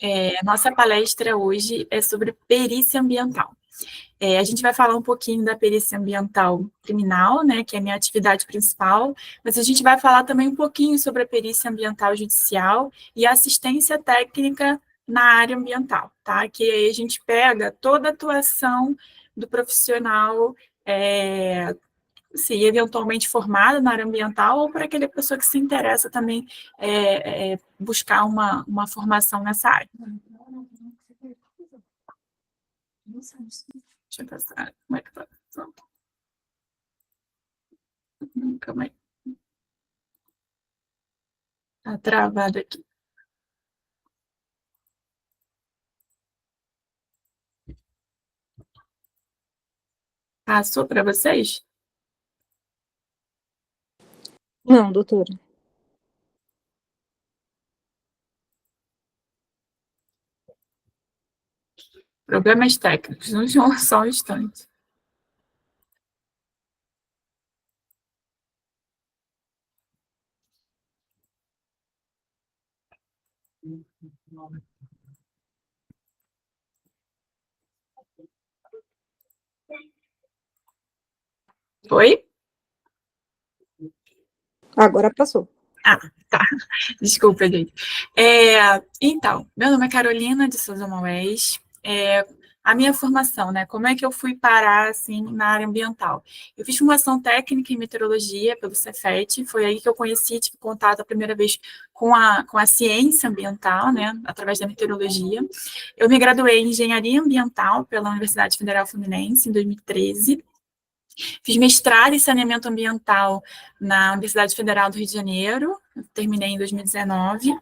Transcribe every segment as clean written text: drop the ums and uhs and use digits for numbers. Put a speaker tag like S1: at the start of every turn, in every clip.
S1: A nossa palestra hoje é sobre perícia ambiental. A gente vai falar um pouquinho da perícia ambiental criminal, né, que é a minha atividade principal, mas a gente vai falar também um pouquinho sobre a perícia ambiental judicial e a assistência técnica na área ambiental, tá? Que aí a gente pega toda a atuação do profissional, se eventualmente formado na área ambiental, ou para aquela pessoa que se interessa também buscar uma formação nessa área. Deixa eu passar. Como é que tá? Calma aí. Tá travado aqui. Passou para vocês?
S2: Não, doutora.
S1: Problemas técnicos, não só um instante. Oi?
S2: Agora passou.
S1: Ah, tá. Desculpa, gente. Então, meu nome é Carolina de Souza Moés. A minha formação, né? Como é que eu fui parar, assim, na área ambiental? Eu fiz formação técnica em meteorologia pelo Cefet, foi aí que eu conheci, tive contato a primeira vez com a ciência ambiental, né? Através da meteorologia. Eu me graduei em engenharia ambiental pela Universidade Federal Fluminense, em 2013. Fiz mestrado em saneamento ambiental na Universidade Federal do Rio de Janeiro, terminei em 2019,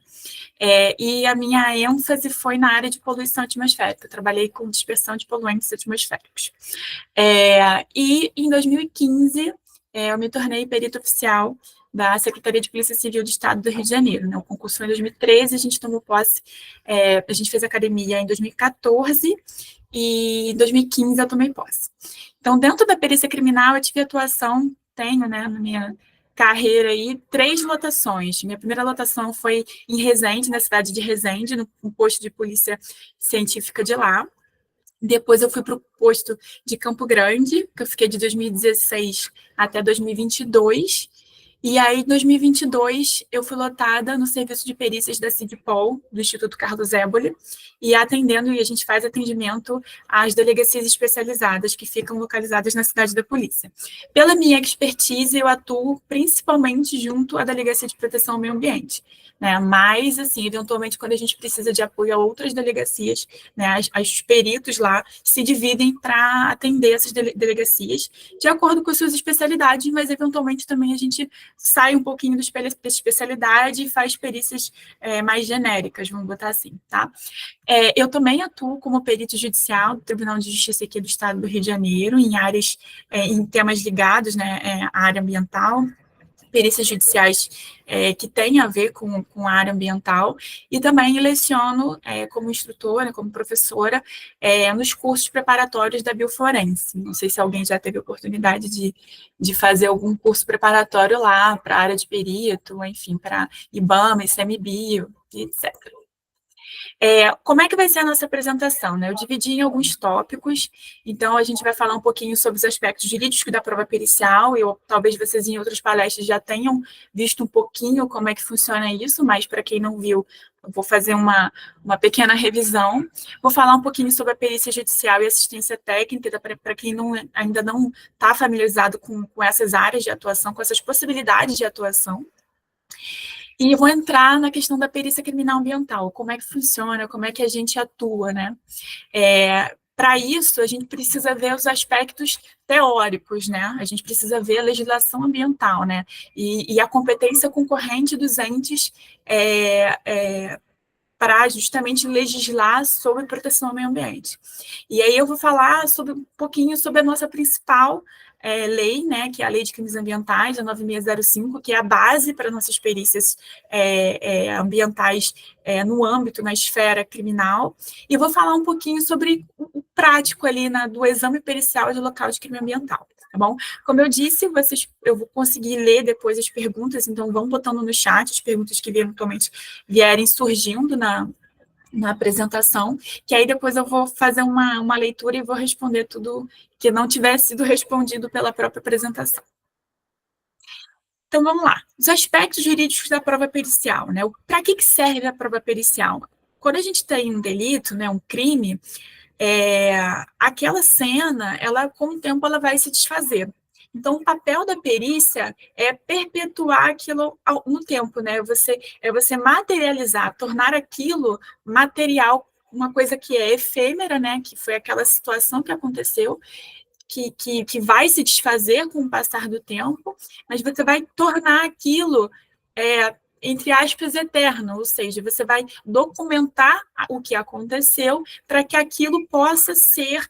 S1: e a minha ênfase foi na área de poluição atmosférica, eu trabalhei com dispersão de poluentes atmosféricos. E em 2015, eu me tornei perito oficial da Secretaria de Polícia Civil do Estado do Rio de Janeiro, né? O concurso foi em 2013, a gente tomou posse, a gente fez academia em 2014, e em 2015 eu tomei posse. Então, dentro da perícia criminal, eu tive atuação, tenho, né, na minha carreira aí, 3 lotações. Minha primeira lotação foi em Resende, na cidade de Resende, no posto de polícia científica de lá. Depois eu fui para o posto de Campo Grande, que eu fiquei de 2016 até 2022. E aí, em 2022, eu fui lotada no serviço de perícias da CIDPOL, do Instituto Carlos Éboli, e a gente faz atendimento às delegacias especializadas que ficam localizadas na cidade da polícia. Pela minha expertise, eu atuo principalmente junto à Delegacia de Proteção ao Meio Ambiente, né? Mas, assim, eventualmente, quando a gente precisa de apoio a outras delegacias, né, os peritos lá se dividem para atender essas delegacias, de acordo com as suas especialidades, mas, eventualmente, também a gente sai um pouquinho da especialidade e faz perícias mais genéricas, vamos botar assim, tá? Eu também atuo como perito judicial do Tribunal de Justiça aqui do Estado do Rio de Janeiro, em áreas, em temas ligados, né, à área ambiental, perícias judiciais que têm a ver com a área ambiental, e também leciono como instrutora, como professora, nos cursos preparatórios da Bioforense. Não sei se alguém já teve a oportunidade de fazer algum curso preparatório lá, para a área de perito, enfim, para IBAMA, ICMBio, etc. Como é que vai ser a nossa apresentação, né? Eu dividi em alguns tópicos, então a gente vai falar um pouquinho sobre os aspectos jurídicos da prova pericial, talvez vocês em outras palestras já tenham visto um pouquinho como é que funciona isso, mas para quem não viu, eu vou fazer uma pequena revisão. Vou falar um pouquinho sobre a perícia judicial e assistência técnica, para quem ainda não está familiarizado com essas áreas de atuação, com essas possibilidades de atuação. E eu vou entrar na questão da perícia criminal ambiental, como é que funciona, como é que a gente atua, né? Para isso, a gente precisa ver os aspectos teóricos, né? A gente precisa ver a legislação ambiental, né? E a competência concorrente dos entes para justamente legislar sobre proteção ao meio ambiente. E aí eu vou falar um pouquinho sobre a nossa principal lei, né, que é a Lei de Crimes Ambientais, a 9605, que é a base para nossas perícias ambientais no âmbito, na esfera criminal, e vou falar um pouquinho sobre o prático ali do exame pericial de local de crime ambiental, tá bom? Como eu disse, eu vou conseguir ler depois as perguntas, então vão botando no chat as perguntas que eventualmente vierem surgindo na apresentação, que aí depois eu vou fazer uma leitura e vou responder tudo que não tivesse sido respondido pela própria apresentação. Então, vamos lá. Os aspectos jurídicos da prova pericial, né? Para que serve a prova pericial? Quando a gente tem um delito, né, um crime, aquela cena, ela, com o tempo, ela vai se desfazer. Então, o papel da perícia é perpetuar aquilo no tempo, né? Você materializar, tornar aquilo material, uma coisa que é efêmera, né? Que foi aquela situação que aconteceu, que vai se desfazer com o passar do tempo, mas você vai tornar aquilo, entre aspas, eterno, ou seja, você vai documentar o que aconteceu para que aquilo possa ser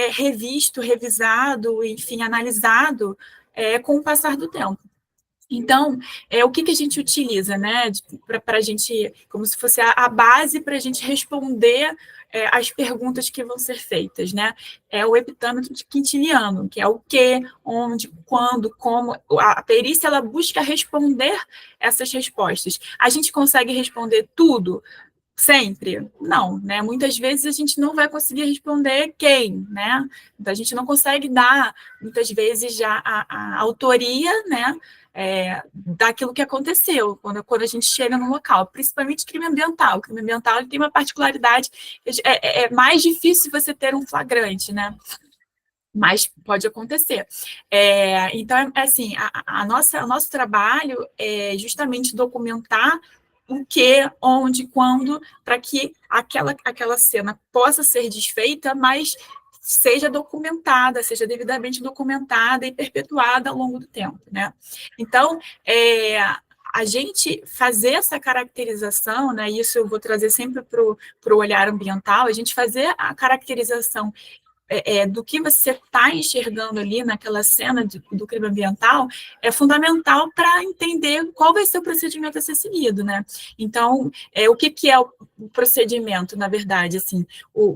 S1: revisto, revisado, enfim, analisado com o passar do tempo. Então, o que a gente utiliza, né, para a gente, como se fosse a base para a gente responder as perguntas que vão ser feitas, né? É o epitâmetro de quintiliano, que é o que, onde, quando, como. A perícia, ela busca responder essas respostas. A gente consegue responder tudo? Sempre? Não, né? Muitas vezes a gente não vai conseguir responder quem, né? Então, a gente não consegue dar, muitas vezes, já a autoria, né? Daquilo que aconteceu, quando a gente chega no local, principalmente crime ambiental. O crime ambiental ele tem uma particularidade, é mais difícil você ter um flagrante, né? Mas pode acontecer. Então, assim, o nosso trabalho é justamente documentar o que, onde, quando, para que aquela cena possa ser desfeita, mas seja documentada, seja devidamente documentada e perpetuada ao longo do tempo, né? Então, a gente fazer essa caracterização, né, isso eu vou trazer sempre para o olhar ambiental, a gente fazer a caracterização do que você está enxergando ali naquela cena do crime ambiental é fundamental para entender qual vai ser o procedimento a ser seguido, né? Então, o que é o procedimento, na verdade? Assim,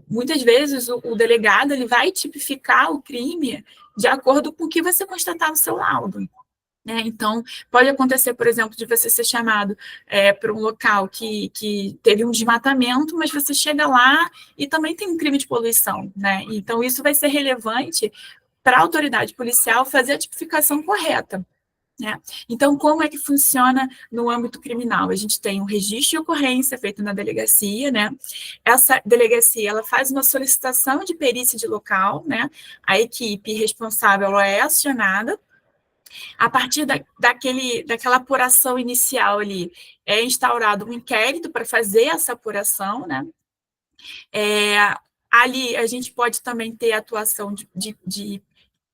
S1: muitas vezes o delegado ele vai tipificar o crime de acordo com o que você constatar no seu laudo. Então, pode acontecer, por exemplo, de você ser chamado para um local que teve um desmatamento, mas você chega lá e também tem um crime de poluição, né? Então, isso vai ser relevante para a autoridade policial fazer a tipificação correta. Né? Então, como é que funciona no âmbito criminal? A gente tem um registro de ocorrência feito na delegacia, né? Essa delegacia ela faz uma solicitação de perícia de local, né? A equipe responsável ela é acionada. A partir daquela apuração inicial ali, é instaurado um inquérito para fazer essa apuração, né? Ali a gente pode também ter atuação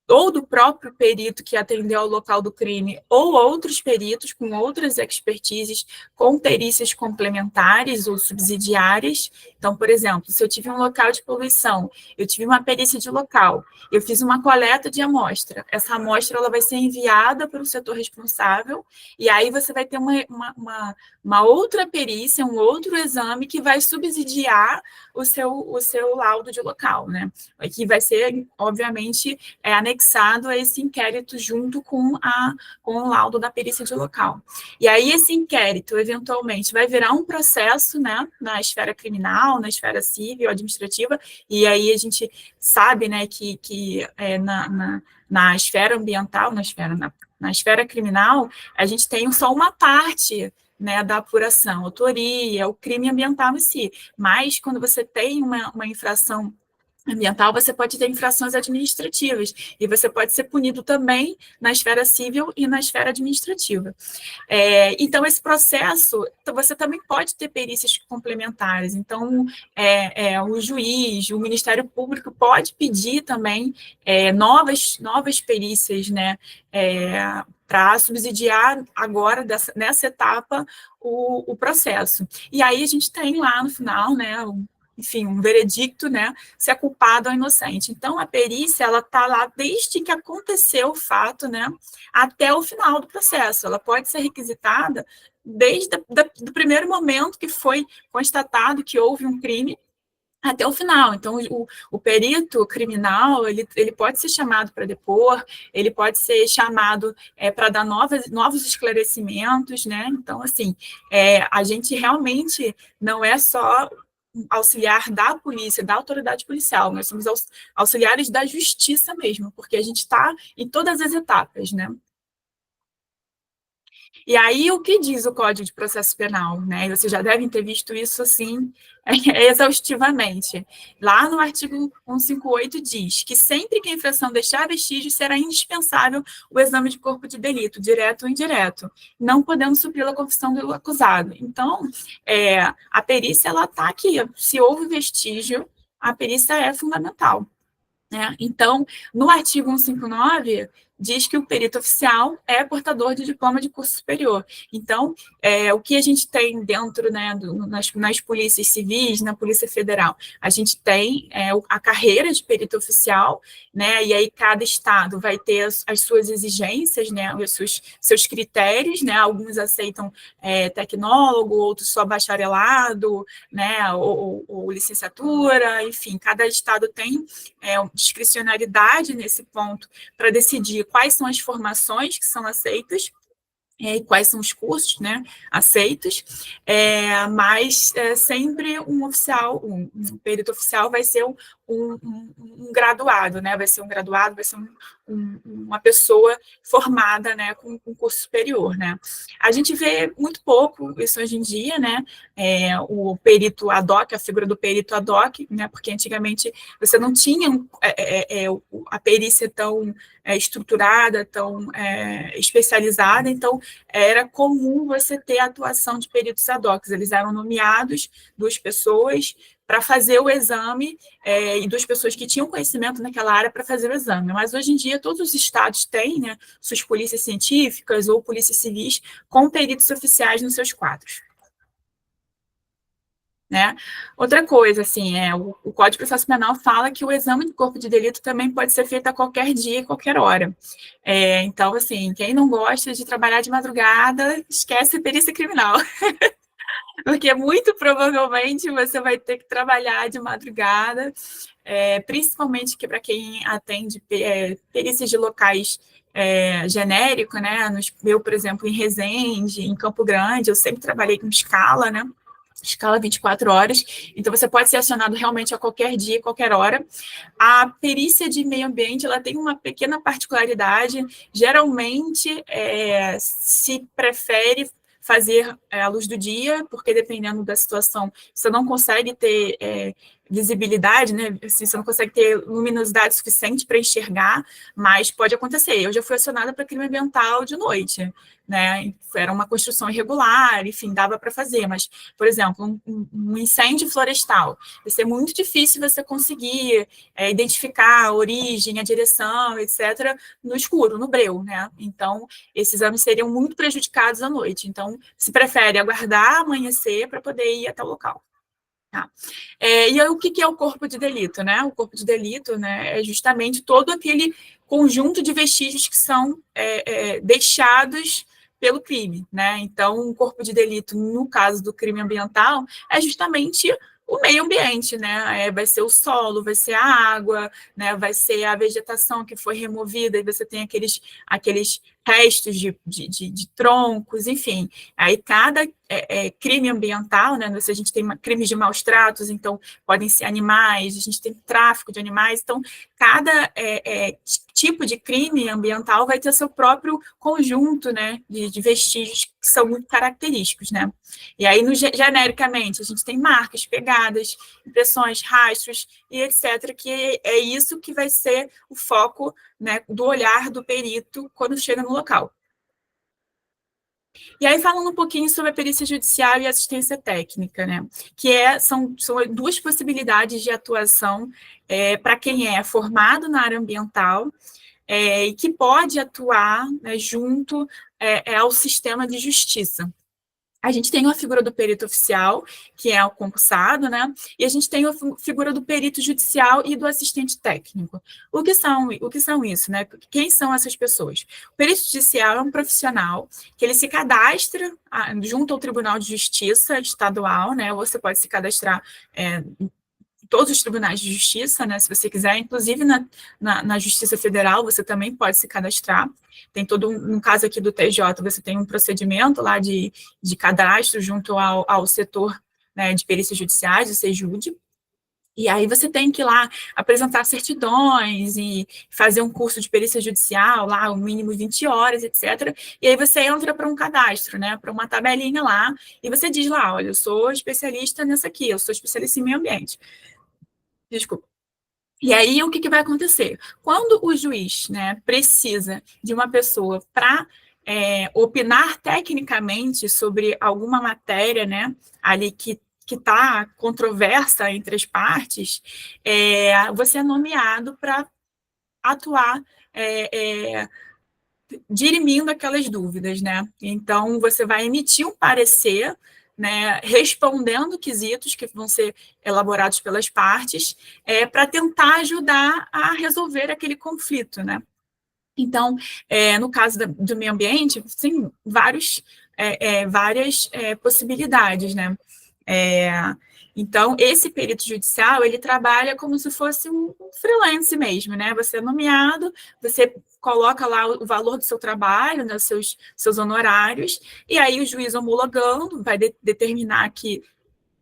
S1: ou do próprio perito que atendeu ao local do crime, ou outros peritos com outras expertises, com perícias complementares ou subsidiárias. Então, por exemplo, se eu tive um local de poluição, eu tive uma perícia de local, eu fiz uma coleta de amostra, essa amostra ela vai ser enviada para o setor responsável, e aí você vai ter uma outra perícia, um outro exame que vai subsidiar o seu laudo de local, né? Que vai ser, obviamente, anexado a esse inquérito junto com o laudo da perícia de local. E aí esse inquérito, eventualmente, vai virar um processo, né, na esfera criminal, na esfera civil, administrativa, e aí a gente sabe, né, que na esfera ambiental, na esfera criminal, a gente tem só uma parte, né, da apuração, autoria, o crime ambiental em si. Mas, quando você tem uma infração ambiental, você pode ter infrações administrativas, e você pode ser punido também na esfera civil e na esfera administrativa. Então, esse processo, você também pode ter perícias complementares. Então, o juiz, o Ministério Público pode pedir também novas perícias, né, para subsidiar agora, nessa etapa, o processo. E aí a gente tem lá no final, né, enfim, um veredicto, né, se é culpado ou inocente. Então, a perícia, ela está lá desde que aconteceu o fato, né, até o final do processo. Ela pode ser requisitada desde do primeiro momento que foi constatado que houve um crime até o final. Então, o perito criminal, ele pode ser chamado para depor, ele pode ser chamado para dar novos esclarecimentos, né? Então, assim, a gente realmente não é só auxiliar da polícia, da autoridade policial, nós somos auxiliares da justiça mesmo, porque a gente está em todas as etapas, né? E aí, o que diz o Código de Processo Penal, né? Vocês já devem ter visto isso, assim, exaustivamente. Lá no artigo 158 diz que sempre que a infração deixar vestígios, será indispensável o exame de corpo de delito, direto ou indireto, não podendo suprir a confissão do acusado. Então, a perícia, ela está aqui. Se houve vestígio, a perícia é fundamental. Né? Então, no artigo 159, diz que o perito oficial é portador de diploma de curso superior. Então, o que a gente tem dentro, né, nas polícias civis, na Polícia Federal, a gente tem a carreira de perito oficial, né, e aí cada estado vai ter as suas exigências, né, os seus critérios, né, alguns aceitam tecnólogo, outros só bacharelado, né, ou licenciatura, enfim, cada estado tem discricionariedade nesse ponto para decidir quais são as formações que são aceitas e quais são os cursos, né, aceitos, mas sempre um oficial, um perito oficial vai ser um graduado, né, vai ser um graduado, vai ser uma pessoa formada, né, com curso superior, né. A gente vê muito pouco isso hoje em dia, né, o perito ad hoc, a figura do perito ad hoc, né, porque antigamente você não tinha a perícia tão estruturada, tão especializada, então era comum você ter a atuação de peritos ad hoc, eles eram nomeados, 2 pessoas, para fazer o exame, e 2 pessoas que tinham conhecimento naquela área para fazer o exame. Mas hoje em dia todos os estados têm, né, suas polícias científicas ou polícias civis com peritos oficiais nos seus quadros. Né? Outra coisa, assim, o Código de Processo Penal fala que o exame de corpo de delito também pode ser feito a qualquer dia e qualquer hora. Então, assim, quem não gosta de trabalhar de madrugada, esquece perícia criminal. Porque muito provavelmente você vai ter que trabalhar de madrugada, principalmente que para quem atende perícias de locais genérico, né? Eu, por exemplo, em Resende, em Campo Grande, eu sempre trabalhei com escala, né? Escala 24 horas, então você pode ser acionado realmente a qualquer dia, qualquer hora. A perícia de meio ambiente, ela tem uma pequena particularidade, geralmente se prefere fazer à luz do dia, porque dependendo da situação, você não consegue ter visibilidade, né? Assim, você não consegue ter luminosidade suficiente para enxergar, mas pode acontecer. Eu já fui acionada para crime ambiental de noite, né? Era uma construção irregular, enfim, dava para fazer, mas, por exemplo, um incêndio florestal, vai ser muito difícil você conseguir identificar a origem, a direção, etc., no escuro, no breu, né? Então, esses exames seriam muito prejudicados à noite. Então, se prefere aguardar amanhecer para poder ir até o local. Tá. E aí, o que é o corpo de delito, né? O corpo de delito, né, é justamente todo aquele conjunto de vestígios que são deixados pelo crime, né? Então, um corpo de delito, no caso do crime ambiental, é justamente o meio ambiente, né? Vai ser o solo, vai ser a água, né? Vai ser a vegetação que foi removida, e você tem aqueles restos de troncos, enfim. Aí cada crime ambiental, né? A gente tem crimes de maus tratos, então podem ser animais, a gente tem tráfico de animais, então cada tipo de crime ambiental vai ter seu próprio conjunto, né, de vestígios que são muito característicos, né? E aí, genericamente, a gente tem marcas, pegadas, impressões, rastros e etc., que é isso que vai ser o foco, né, do olhar do perito quando chega no local. E aí, falando um pouquinho sobre a perícia judicial e assistência técnica, né? Que são 2 possibilidades de atuação para quem é formado na área ambiental e que pode atuar, né, junto ao sistema de justiça. A gente tem a figura do perito oficial, que é o concursado, né? E a gente tem a figura do perito judicial e do assistente técnico. O que são isso, né? Quem são essas pessoas? O perito judicial é um profissional que ele se cadastra junto ao Tribunal de Justiça estadual, né? Você pode se cadastrar todos os tribunais de justiça, né, se você quiser, inclusive na Justiça Federal, você também pode se cadastrar. Tem todo no caso aqui do TJ, você tem um procedimento lá de cadastro junto ao setor, né, de perícias judiciais, o SEJUD, e aí você tem que ir lá apresentar certidões e fazer um curso de perícia judicial, lá, o mínimo 20 horas, etc. E aí você entra para um cadastro, né, para uma tabelinha lá, e você diz lá, olha, eu sou especialista nessa aqui, eu sou especialista em meio ambiente. Desculpa. E aí, o que, que vai acontecer? Quando o juiz, né, precisa de uma pessoa para opinar tecnicamente sobre alguma matéria, né, ali que está controversa entre as partes, você é nomeado para atuar dirimindo aquelas dúvidas, né? Então, você vai emitir um parecer, né, respondendo quesitos que vão ser elaborados pelas partes, para tentar ajudar a resolver aquele conflito, né? Então, no caso do meio ambiente, tem várias possibilidades, né? É, então, esse perito judicial, ele trabalha como se fosse um freelance mesmo, né? Você é nomeado, você coloca lá o valor do seu trabalho, né, seus honorários, e aí o juiz homologando vai determinar que,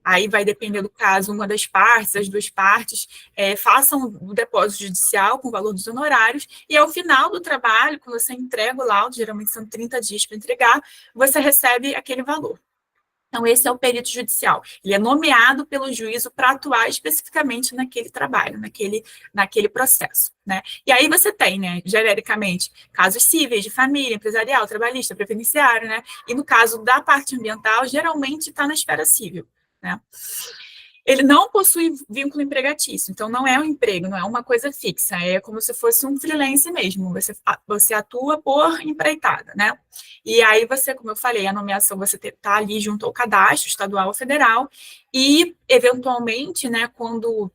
S1: aí vai depender do caso, uma das partes, as duas partes, façam o depósito judicial com o valor dos honorários, e ao final do trabalho, quando você entrega o laudo, geralmente são 30 dias para entregar, você recebe aquele valor. Então, esse é o perito judicial. Ele é nomeado pelo juízo para atuar especificamente naquele trabalho, naquele processo, né? E aí você tem, né, genericamente, casos cíveis, de família, empresarial, trabalhista, previdenciário, né? E no caso da parte ambiental, geralmente está na esfera civil, né? Ele não possui vínculo empregatício, então não é um emprego, não é uma coisa fixa, é como se fosse um freelance mesmo, você atua por empreitada, né? E aí você, como eu falei, a nomeação você está ali junto ao cadastro estadual ou federal, e eventualmente, né, quando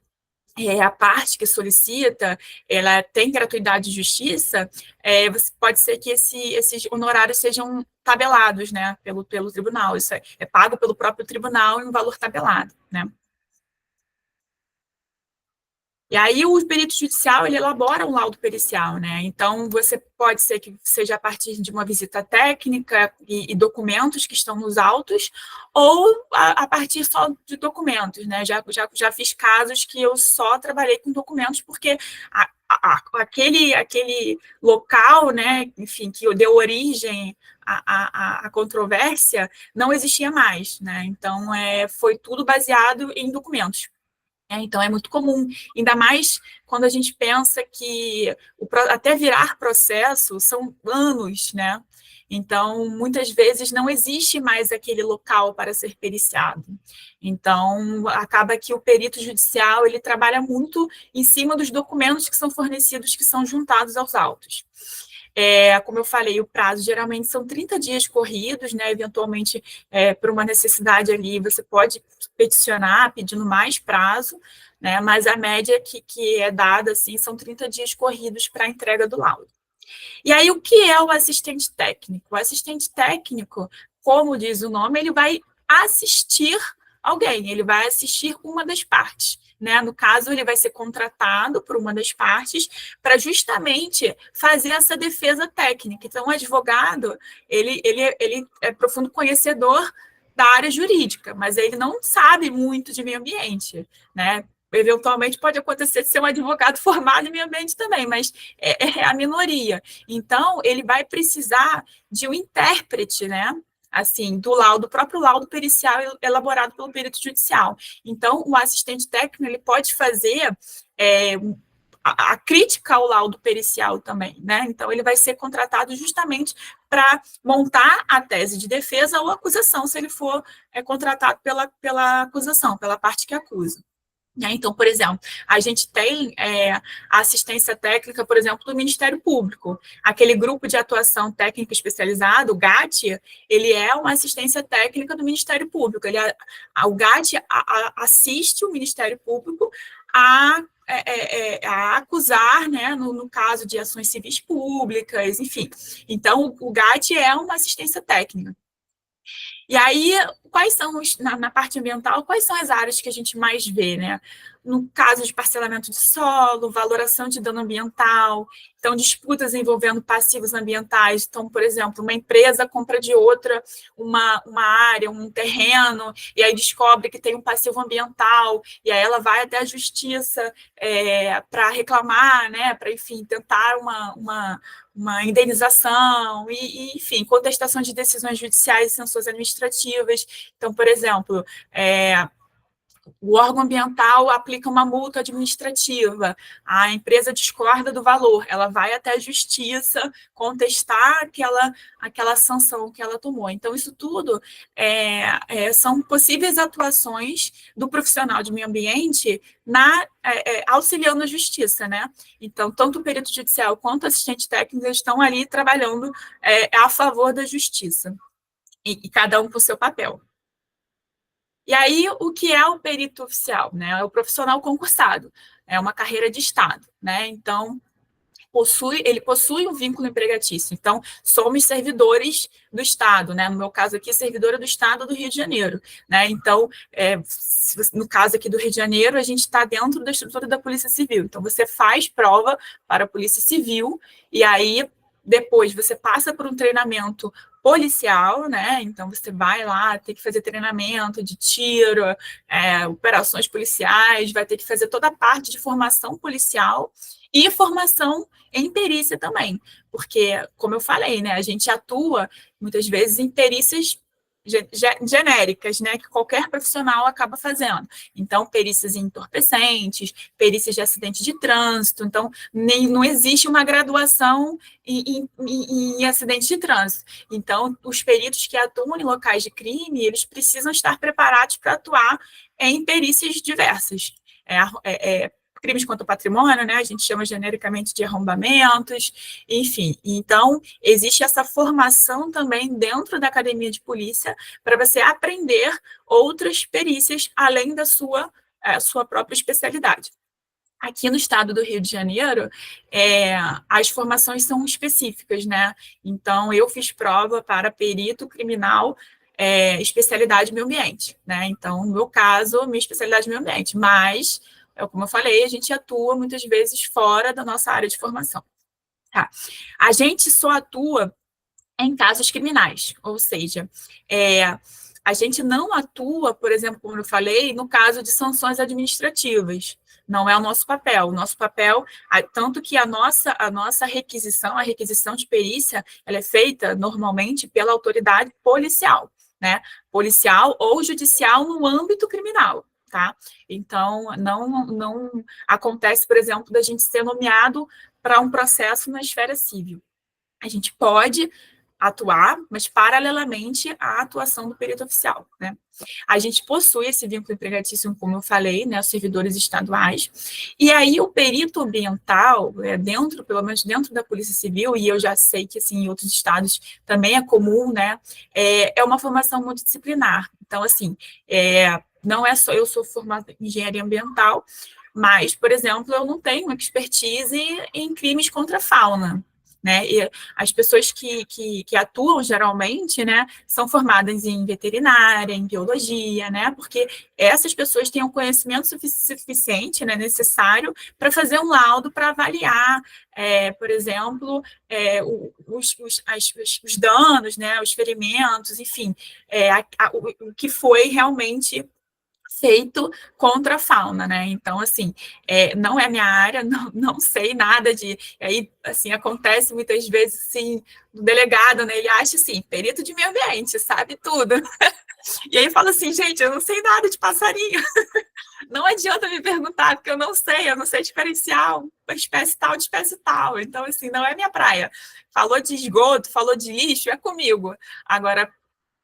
S1: a parte que solicita, ela tem gratuidade de justiça, pode ser que esses honorários sejam tabelados, né, pelo tribunal, isso é pago pelo próprio tribunal em um valor tabelado, né? E aí o perito judicial, ele elabora um laudo pericial, né? Então, você pode ser que seja a partir de uma visita técnica e documentos que estão nos autos, ou a partir só de documentos, né? Já fiz casos que eu só trabalhei com documentos, porque aquele local, né, enfim, que deu origem à controvérsia, não existia mais, né? Então, foi tudo baseado em documentos. Então, é muito comum, ainda mais quando a gente pensa que até virar processo são anos, né? Então, muitas vezes não existe mais aquele local para ser periciado. Então, acaba que o perito judicial, ele trabalha muito em cima dos documentos que são fornecidos, que são juntados aos autos. Como eu falei, o prazo geralmente são 30 dias corridos, né? Eventualmente, por uma necessidade ali, você pode peticionar pedindo mais prazo, né? Mas a média que é dada assim, são 30 dias corridos para a entrega do laudo. E aí, o que é o assistente técnico? O assistente técnico, como diz o nome, ele vai assistir alguém, ele vai assistir uma das partes. Né? No caso, ele vai ser contratado por uma das partes para justamente fazer essa defesa técnica. Então, o advogado, ele é profundo conhecedor da área jurídica, mas ele não sabe muito de meio ambiente, né? Eventualmente pode acontecer de ser um advogado formado em meio ambiente também, mas é a minoria. Então, ele vai precisar de um intérprete, né? Assim, do próprio laudo pericial elaborado pelo perito judicial. Então, o assistente técnico, ele pode fazer a crítica ao laudo pericial também, né? Então, ele vai ser contratado justamente para montar a tese de defesa ou acusação, se ele for contratado pela acusação, pela parte que acusa. Então, por exemplo, a gente tem a assistência técnica, por exemplo, do Ministério Público. Aquele grupo de atuação técnica especializado, o GAT, ele é uma assistência técnica do Ministério Público. O GAT assiste o Ministério Público a acusar, né, no caso de ações civis públicas, enfim. Então, o GAT é uma assistência técnica. E aí, quais são, na parte ambiental, quais são as áreas que a gente mais vê, né? No caso de parcelamento de solo, valoração de dano ambiental, então, disputas envolvendo passivos ambientais. Então, por exemplo, uma empresa compra de outra uma área, um terreno, e aí descobre que tem um passivo ambiental, e aí ela vai até a justiça para reclamar, né? Para, enfim, tentar uma indenização, enfim, contestação de decisões judiciais e sanções administrativas. Então, por exemplo, o órgão ambiental aplica uma multa administrativa, a empresa discorda do valor, ela vai até a justiça contestar aquela sanção que ela tomou. Então, isso tudo são possíveis atuações do profissional de meio ambiente auxiliando a justiça, né? Então, tanto o perito judicial quanto o assistente técnico estão ali trabalhando a favor da justiça, e cada um com o seu papel. E aí, o que é o perito oficial? Né? É o profissional concursado, é uma carreira de Estado, né? Então, ele possui um vínculo empregatício. Então, somos servidores do Estado, né? No meu caso aqui, servidora do Estado do Rio de Janeiro, né? Então, no caso aqui do Rio de Janeiro, a gente está dentro da estrutura da Polícia Civil. Então, você faz prova para a Polícia Civil, e aí, depois, você passa por um treinamento policial, né? Então, você vai lá, tem que fazer treinamento de tiro, operações policiais, vai ter que fazer toda a parte de formação policial e formação em perícia também, porque, como eu falei, né, a gente atua, muitas vezes, em perícias genéricas, né, que qualquer profissional acaba fazendo. Então, perícias em entorpecentes, perícias de acidente de trânsito. Então, não existe uma graduação em acidente de trânsito. Então, os peritos que atuam em locais de crime, eles precisam estar preparados para atuar em perícias diversas. Crimes contra o patrimônio, né? A gente chama genericamente de arrombamentos, enfim. Então, existe essa formação também dentro da academia de polícia para você aprender outras perícias além da sua própria especialidade. Aqui no estado do Rio de Janeiro, as formações são específicas, né? Então, eu fiz prova para perito criminal, especialidade meio ambiente, né? Então, no meu caso, minha especialidade meio ambiente, mas, como eu falei, a gente atua muitas vezes fora da nossa área de formação. Tá? A gente só atua em casos criminais, ou seja, a gente não atua, por exemplo, como eu falei, no caso de sanções administrativas. Não é o nosso papel. O nosso papel, tanto que a nossa requisição, a requisição de perícia, ela é feita normalmente pela autoridade policial, né? Policial ou judicial no âmbito criminal, tá? Então, não acontece, por exemplo, da gente ser nomeado para um processo na esfera civil. A gente pode atuar, mas paralelamente à atuação do perito oficial, né? A gente possui esse vínculo empregatício, como eu falei, né, os servidores estaduais, e aí o perito ambiental, pelo menos dentro da Polícia Civil, e eu já sei que assim, em outros estados também é comum, né, é uma formação multidisciplinar. Então, assim, não é só eu sou formada em engenharia ambiental, mas, por exemplo, eu não tenho expertise em crimes contra a fauna, né? E as pessoas que atuam geralmente, né, são formadas em veterinária, em biologia, né, porque essas pessoas têm um conhecimento suficiente, né, necessário para fazer um laudo para avaliar, por exemplo, os danos, né, os ferimentos, enfim, o que foi realmente feito contra a fauna, né? Então, assim, não é minha área, não sei nada de... Aí, assim, acontece muitas vezes, assim, o delegado, né? Ele acha, assim, perito de meio ambiente, sabe tudo. E aí fala assim, gente, eu não sei nada de passarinho. Não adianta me perguntar, porque eu não sei diferenciar uma espécie tal de espécie tal. Então, assim, não é minha praia. Falou de esgoto, falou de lixo, é comigo. Agora,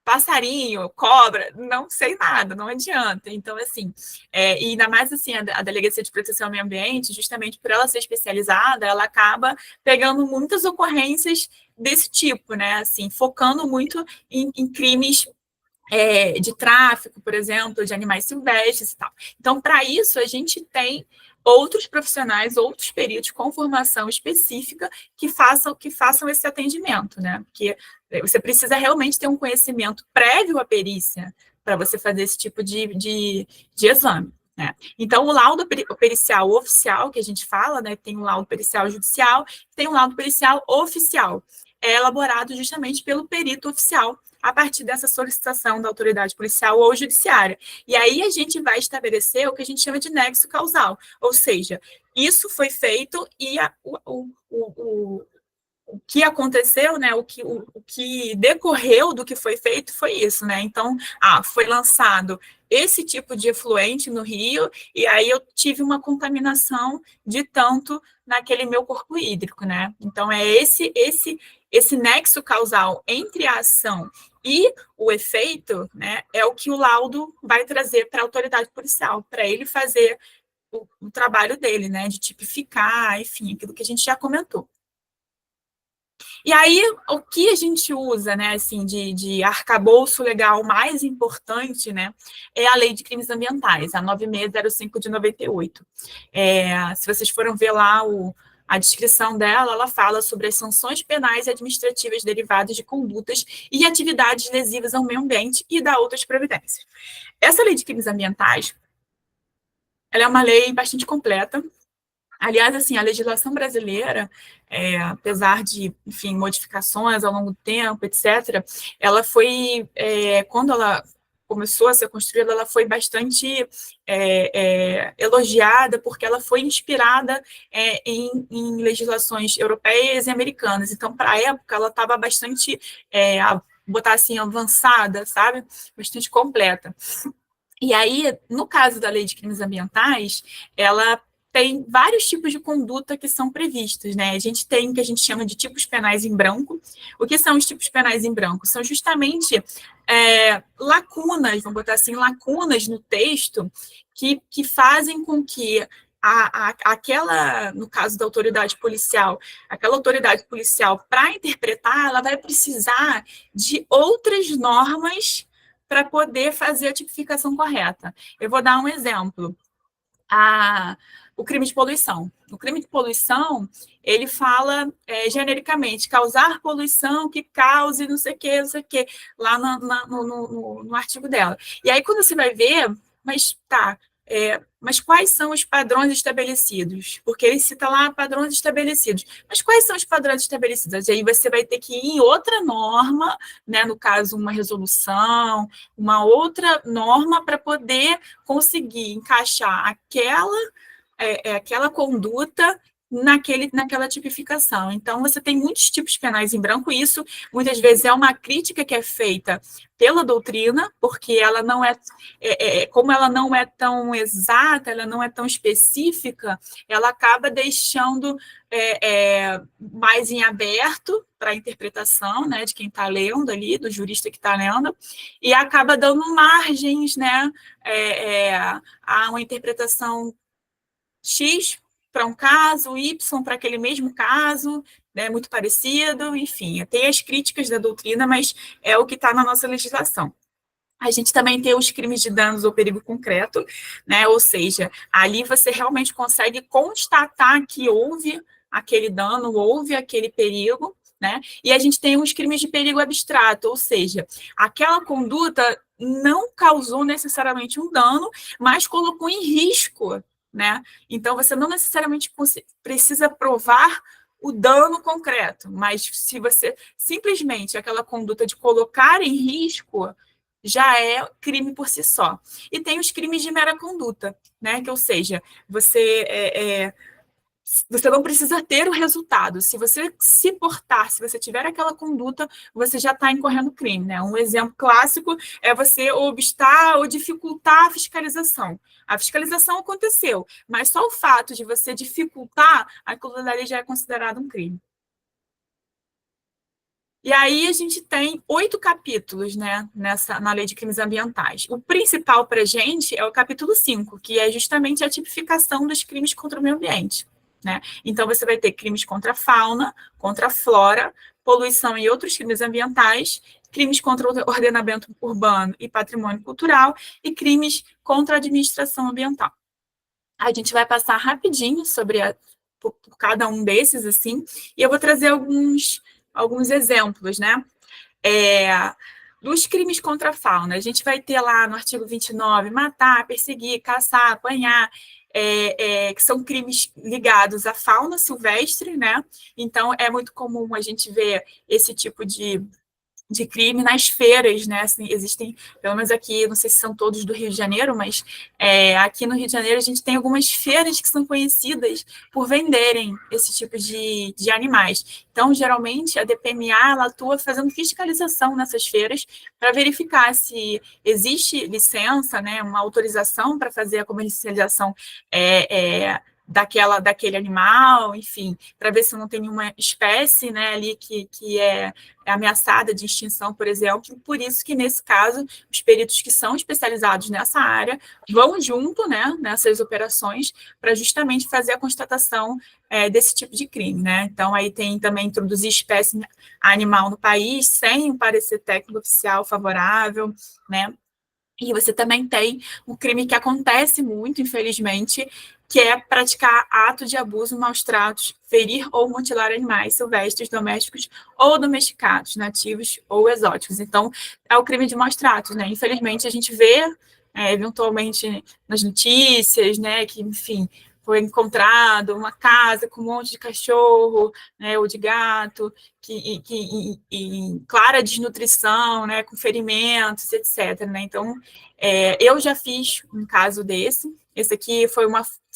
S1: passarinho, cobra, não sei nada, não adianta. Então, assim, e ainda mais assim, a Delegacia de Proteção ao Meio Ambiente, justamente por ela ser especializada, ela acaba pegando muitas ocorrências desse tipo, né? Assim, focando muito em crimes de tráfico, por exemplo, de animais silvestres e tal. Então, para isso, a gente tem outros profissionais, outros peritos com formação específica que façam esse atendimento, né? Porque você precisa realmente ter um conhecimento prévio à perícia para você fazer esse tipo de exame, né? Então, o laudo pericial oficial, que a gente fala, né? Tem um laudo pericial judicial, tem um laudo pericial oficial. É elaborado justamente pelo perito oficial, a partir dessa solicitação da autoridade policial ou judiciária. E aí a gente vai estabelecer o que a gente chama de nexo causal, ou seja, isso foi feito e o que aconteceu, né, o que decorreu do que foi feito foi isso, né? Então, foi lançado esse tipo de efluente no rio, e aí eu tive uma contaminação de tanto naquele meu corpo hídrico, né? Então, é esse nexo causal entre a ação e o efeito, né, é o que o laudo vai trazer para a autoridade policial, para ele fazer o trabalho dele, né, de tipificar, enfim, aquilo que a gente já comentou. E aí, o que a gente usa, né, assim, de arcabouço legal mais importante, né, é a Lei de Crimes Ambientais, a 9605 de 98. Se vocês foram ver lá a descrição dela, ela fala sobre as sanções penais e administrativas derivadas de condutas e atividades lesivas ao meio ambiente e dá outras providências. Essa Lei de Crimes Ambientais, ela é uma lei bastante completa. Aliás, assim, a legislação brasileira, apesar de, enfim, modificações ao longo do tempo, etc., ela foi, quando ela começou a ser construída, ela foi bastante elogiada, porque ela foi inspirada em legislações europeias e americanas. Então, para a época, ela estava bastante, botar assim, avançada, sabe? Bastante completa. E aí, no caso da Lei de Crimes Ambientais, ela tem vários tipos de conduta que são previstos, né? A gente tem o que a gente chama de tipos penais em branco. O que são os tipos penais em branco? São justamente lacunas, vamos botar assim, lacunas no texto que fazem com que aquela, no caso da autoridade policial, aquela autoridade policial, para interpretar, ela vai precisar de outras normas para poder fazer a tipificação correta. Eu vou dar um exemplo. O crime de poluição. O crime de poluição, ele fala genericamente, causar poluição que cause não sei o que, lá no artigo dela. E aí, quando você vai ver, mas quais são os padrões estabelecidos? Porque ele cita lá padrões estabelecidos. Mas quais são os padrões estabelecidos? E aí você vai ter que ir em outra norma, né, no caso, uma resolução, uma outra norma para poder conseguir encaixar aquela conduta naquela tipificação. Então, você tem muitos tipos penais em branco, e isso muitas vezes é uma crítica que é feita pela doutrina, porque ela não como ela não é tão exata, ela não é tão específica, ela acaba deixando mais em aberto para a interpretação, né, de quem está lendo ali, do jurista que está lendo, e acaba dando margens, né, a uma interpretação X para um caso, Y para aquele mesmo caso, né, muito parecido, enfim, tem as críticas da doutrina, mas é o que está na nossa legislação. A gente também tem os crimes de danos ou perigo concreto, né, ou seja, ali você realmente consegue constatar que houve aquele dano, houve aquele perigo, né, e a gente tem os crimes de perigo abstrato, ou seja, aquela conduta não causou necessariamente um dano, mas colocou em risco, né? Então, você não necessariamente precisa provar o dano concreto, mas se você simplesmente aquela conduta de colocar em risco já é crime por si só. E tem os crimes de mera conduta, né? Que, ou seja, você não precisa ter o resultado. Se você se portar, se você tiver aquela conduta, você já está incorrendo crime, né? Um exemplo clássico é você obstar ou dificultar a fiscalização. A fiscalização aconteceu, mas só o fato de você dificultar, aquilo dali já é considerado um crime. E aí a gente tem 8 capítulos, né, na Lei de Crimes Ambientais. O principal para a gente é o capítulo 5, que é justamente a tipificação dos crimes contra o meio ambiente. Né? Então, você vai ter crimes contra a fauna, contra a flora, poluição e outros crimes ambientais, crimes contra o ordenamento urbano e patrimônio cultural e crimes contra a administração ambiental. A gente vai passar rapidinho por cada um desses, assim, e eu vou trazer alguns exemplos, né? É, dos crimes contra a fauna. A gente vai ter lá no artigo 29, matar, perseguir, caçar, apanhar, que são crimes ligados à fauna silvestre, né? Então, é muito comum a gente ver esse tipo de crime nas feiras, né? Assim, existem, pelo menos aqui, não sei se são todos do Rio de Janeiro, mas aqui no Rio de Janeiro a gente tem algumas feiras que são conhecidas por venderem esse tipo de animais. Então, geralmente, a DPMA ela atua fazendo fiscalização nessas feiras para verificar se existe licença, né, uma autorização para fazer a comercialização daquele animal, enfim, para ver se não tem nenhuma espécie, né, ali que é ameaçada de extinção, por exemplo. Por isso que, nesse caso, os peritos que são especializados nessa área vão junto, né, nessas operações para justamente fazer a constatação desse tipo de crime, né? Então, aí tem também introduzir espécie animal no país sem um parecer técnico oficial favorável, né? E você também tem um crime que acontece muito, infelizmente, que é praticar ato de abuso, maus tratos, ferir ou mutilar animais silvestres, domésticos ou domesticados, nativos ou exóticos. Então, é o crime de maus tratos, né? Infelizmente, a gente vê, eventualmente, nas notícias, né, que, enfim, foi encontrado uma casa com um monte de cachorro, né, ou de gato, em clara desnutrição, né, com ferimentos, etc. Né? Então, eu já fiz um caso desse. Esse aqui foi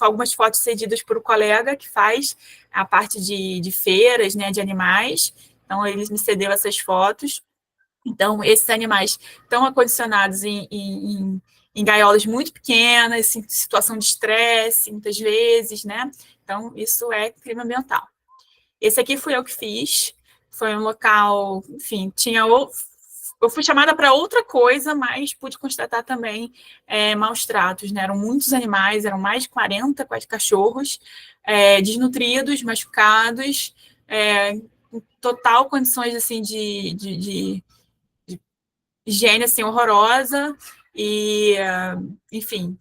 S1: algumas fotos cedidas por um colega que faz a parte de feiras, né, de animais. Então, ele me cedeu essas fotos. Então, esses animais estão acondicionados em gaiolas muito pequenas, em situação de estresse, muitas vezes, né? Então, isso é crime ambiental. Esse aqui fui eu que fiz, foi um local, enfim, eu fui chamada para outra coisa, mas pude constatar também maus tratos, né? Eram muitos animais, eram mais de 40 cachorros, desnutridos, machucados, em total condições assim de higiene assim, horrorosa, e, enfim,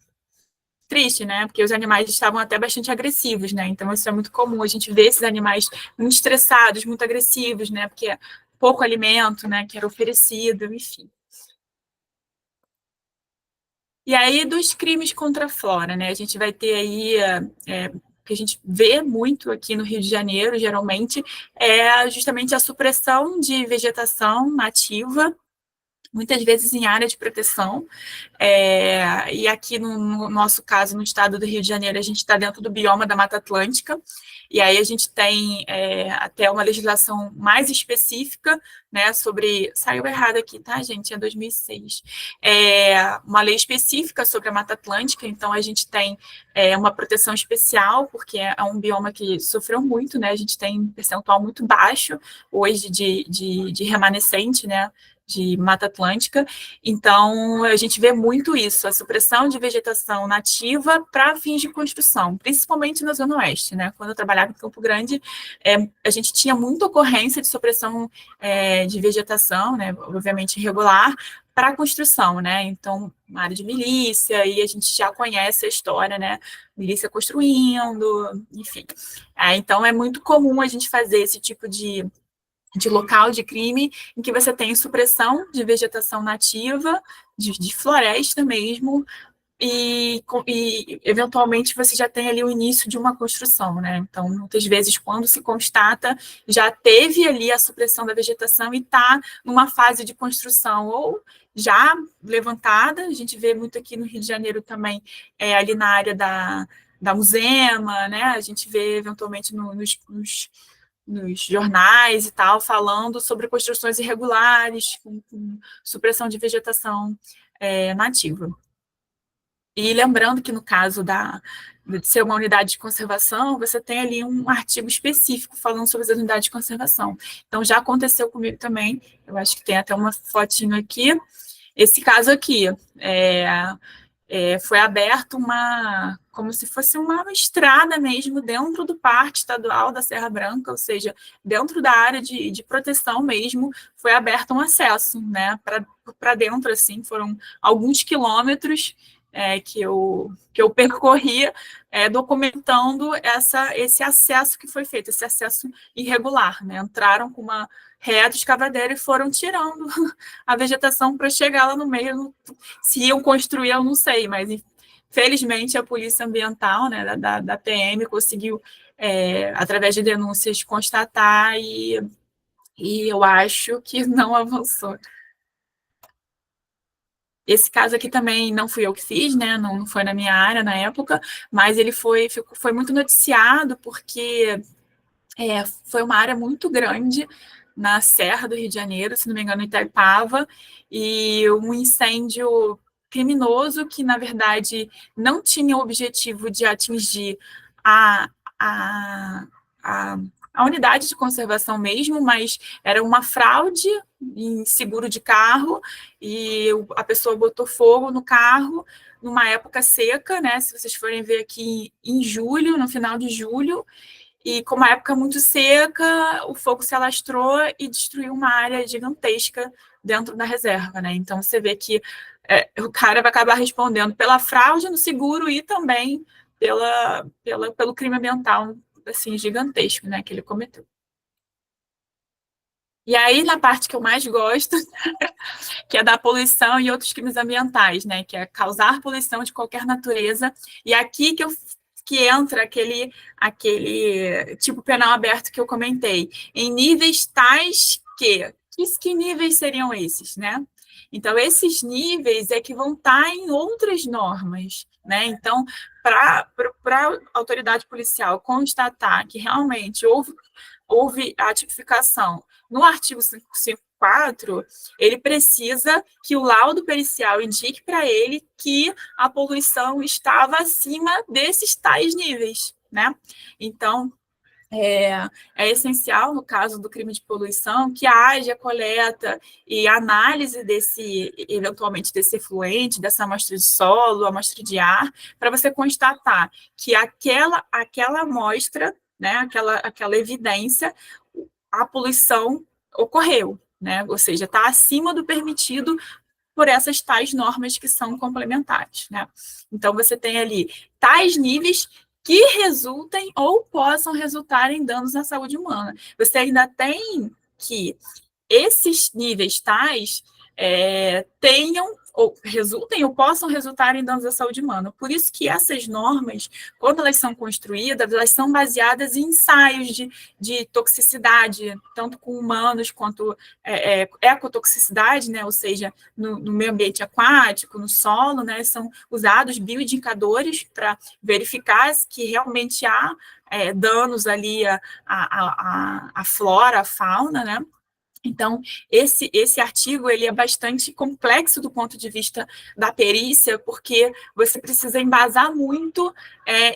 S1: triste, né? Porque os animais estavam até bastante agressivos, né? Então, isso é muito comum, a gente vê esses animais muito estressados, muito agressivos, né? Porque é pouco alimento, né, que era oferecido, enfim. E aí, dos crimes contra a flora, né? A gente vai ter aí, que a gente vê muito aqui no Rio de Janeiro, geralmente, é justamente a supressão de vegetação nativa, muitas vezes em área de proteção, e aqui no nosso caso, no estado do Rio de Janeiro, a gente está dentro do bioma da Mata Atlântica, e aí a gente tem até uma legislação mais específica, né, saiu errado aqui, tá, gente, é 2006, uma lei específica sobre a Mata Atlântica, então a gente tem uma proteção especial, porque é um bioma que sofreu muito, né, a gente tem um percentual muito baixo hoje de remanescente, né, de Mata Atlântica, então a gente vê muito isso, a supressão de vegetação nativa para fins de construção, principalmente na Zona Oeste, né? Quando eu trabalhava em Campo Grande, a gente tinha muita ocorrência de supressão de vegetação, né? Obviamente irregular, para a construção, né? Então, uma área de milícia, e a gente já conhece a história, né? Milícia construindo, enfim. Então, é muito comum a gente fazer esse tipo de local de crime, em que você tem supressão de vegetação nativa, de floresta mesmo, e, eventualmente você já tem ali o início de uma construção, né? Então, muitas vezes, quando se constata, já teve ali a supressão da vegetação e está numa fase de construção, ou já levantada, a gente vê muito aqui no Rio de Janeiro também, ali na área da Muzema, né? A gente vê eventualmente nos jornais e tal, falando sobre construções irregulares, com supressão de vegetação nativa. E lembrando que no caso de ser uma unidade de conservação, você tem ali um artigo específico falando sobre as unidades de conservação. Então, já aconteceu comigo também, eu acho que tem até uma fotinho aqui. Esse caso aqui, foi aberto como se fosse uma estrada mesmo, dentro do Parque Estadual da Serra Branca, ou seja, dentro da área de proteção mesmo, foi aberto um acesso, né, para dentro, assim, foram alguns quilômetros que eu percorri documentando esse acesso que foi feito, esse acesso irregular, né? Entraram com uma reta escavadeira e foram tirando a vegetação para chegar lá no meio. Se iam construir, eu não sei, mas felizmente a Polícia Ambiental, né, da PM, conseguiu, através de denúncias, constatar e eu acho que não avançou. Esse caso aqui também não fui eu que fiz, né? Não foi na minha área na época, mas ele foi muito noticiado porque foi uma área muito grande na Serra do Rio de Janeiro, se não me engano, em Itaipava, e um incêndio criminoso que, na verdade, não tinha o objetivo de atingir a, a, a, a unidade de conservação mesmo, mas era uma fraude em seguro de carro, e a pessoa botou fogo no carro numa época seca, né? Se vocês forem ver aqui em julho, no final de julho, e como a época muito seca, o fogo se alastrou e destruiu uma área gigantesca dentro da reserva, né? Então você vê que o cara vai acabar respondendo pela fraude no seguro e também pelo crime ambiental assim, gigantesco, né, que ele cometeu. E aí, na parte que eu mais gosto, que é da poluição e outros crimes ambientais, né? Que é causar poluição de qualquer natureza. E aqui que entra aquele tipo penal aberto que eu comentei, em níveis tais que níveis seriam esses, né? Então, esses níveis é que vão estar em outras normas, né? Então, para a autoridade policial constatar que realmente houve a tipificação no artigo 554, ele precisa que o laudo pericial indique para ele que a poluição estava acima desses tais níveis, né? Então, é essencial, no caso do crime de poluição, que haja coleta e análise eventualmente, desse efluente, dessa amostra de solo, amostra de ar, para você constatar que aquela amostra, né, aquela evidência, a poluição ocorreu, né? Ou seja, está acima do permitido por essas tais normas que são complementares, né? Então, você tem ali tais níveis que resultem ou possam resultar em danos à saúde humana. Você ainda tem que esses níveis tais tenham ou resultem ou possam resultar em danos à saúde humana. Por isso que essas normas, quando elas são construídas, elas são baseadas em ensaios de toxicidade, tanto com humanos quanto ecotoxicidade, né? Ou seja, no meio ambiente aquático, no solo, né? São usados bioindicadores para verificar que realmente há danos ali à flora, à fauna, né? Então, esse artigo ele é bastante complexo do ponto de vista da perícia, porque você precisa embasar muito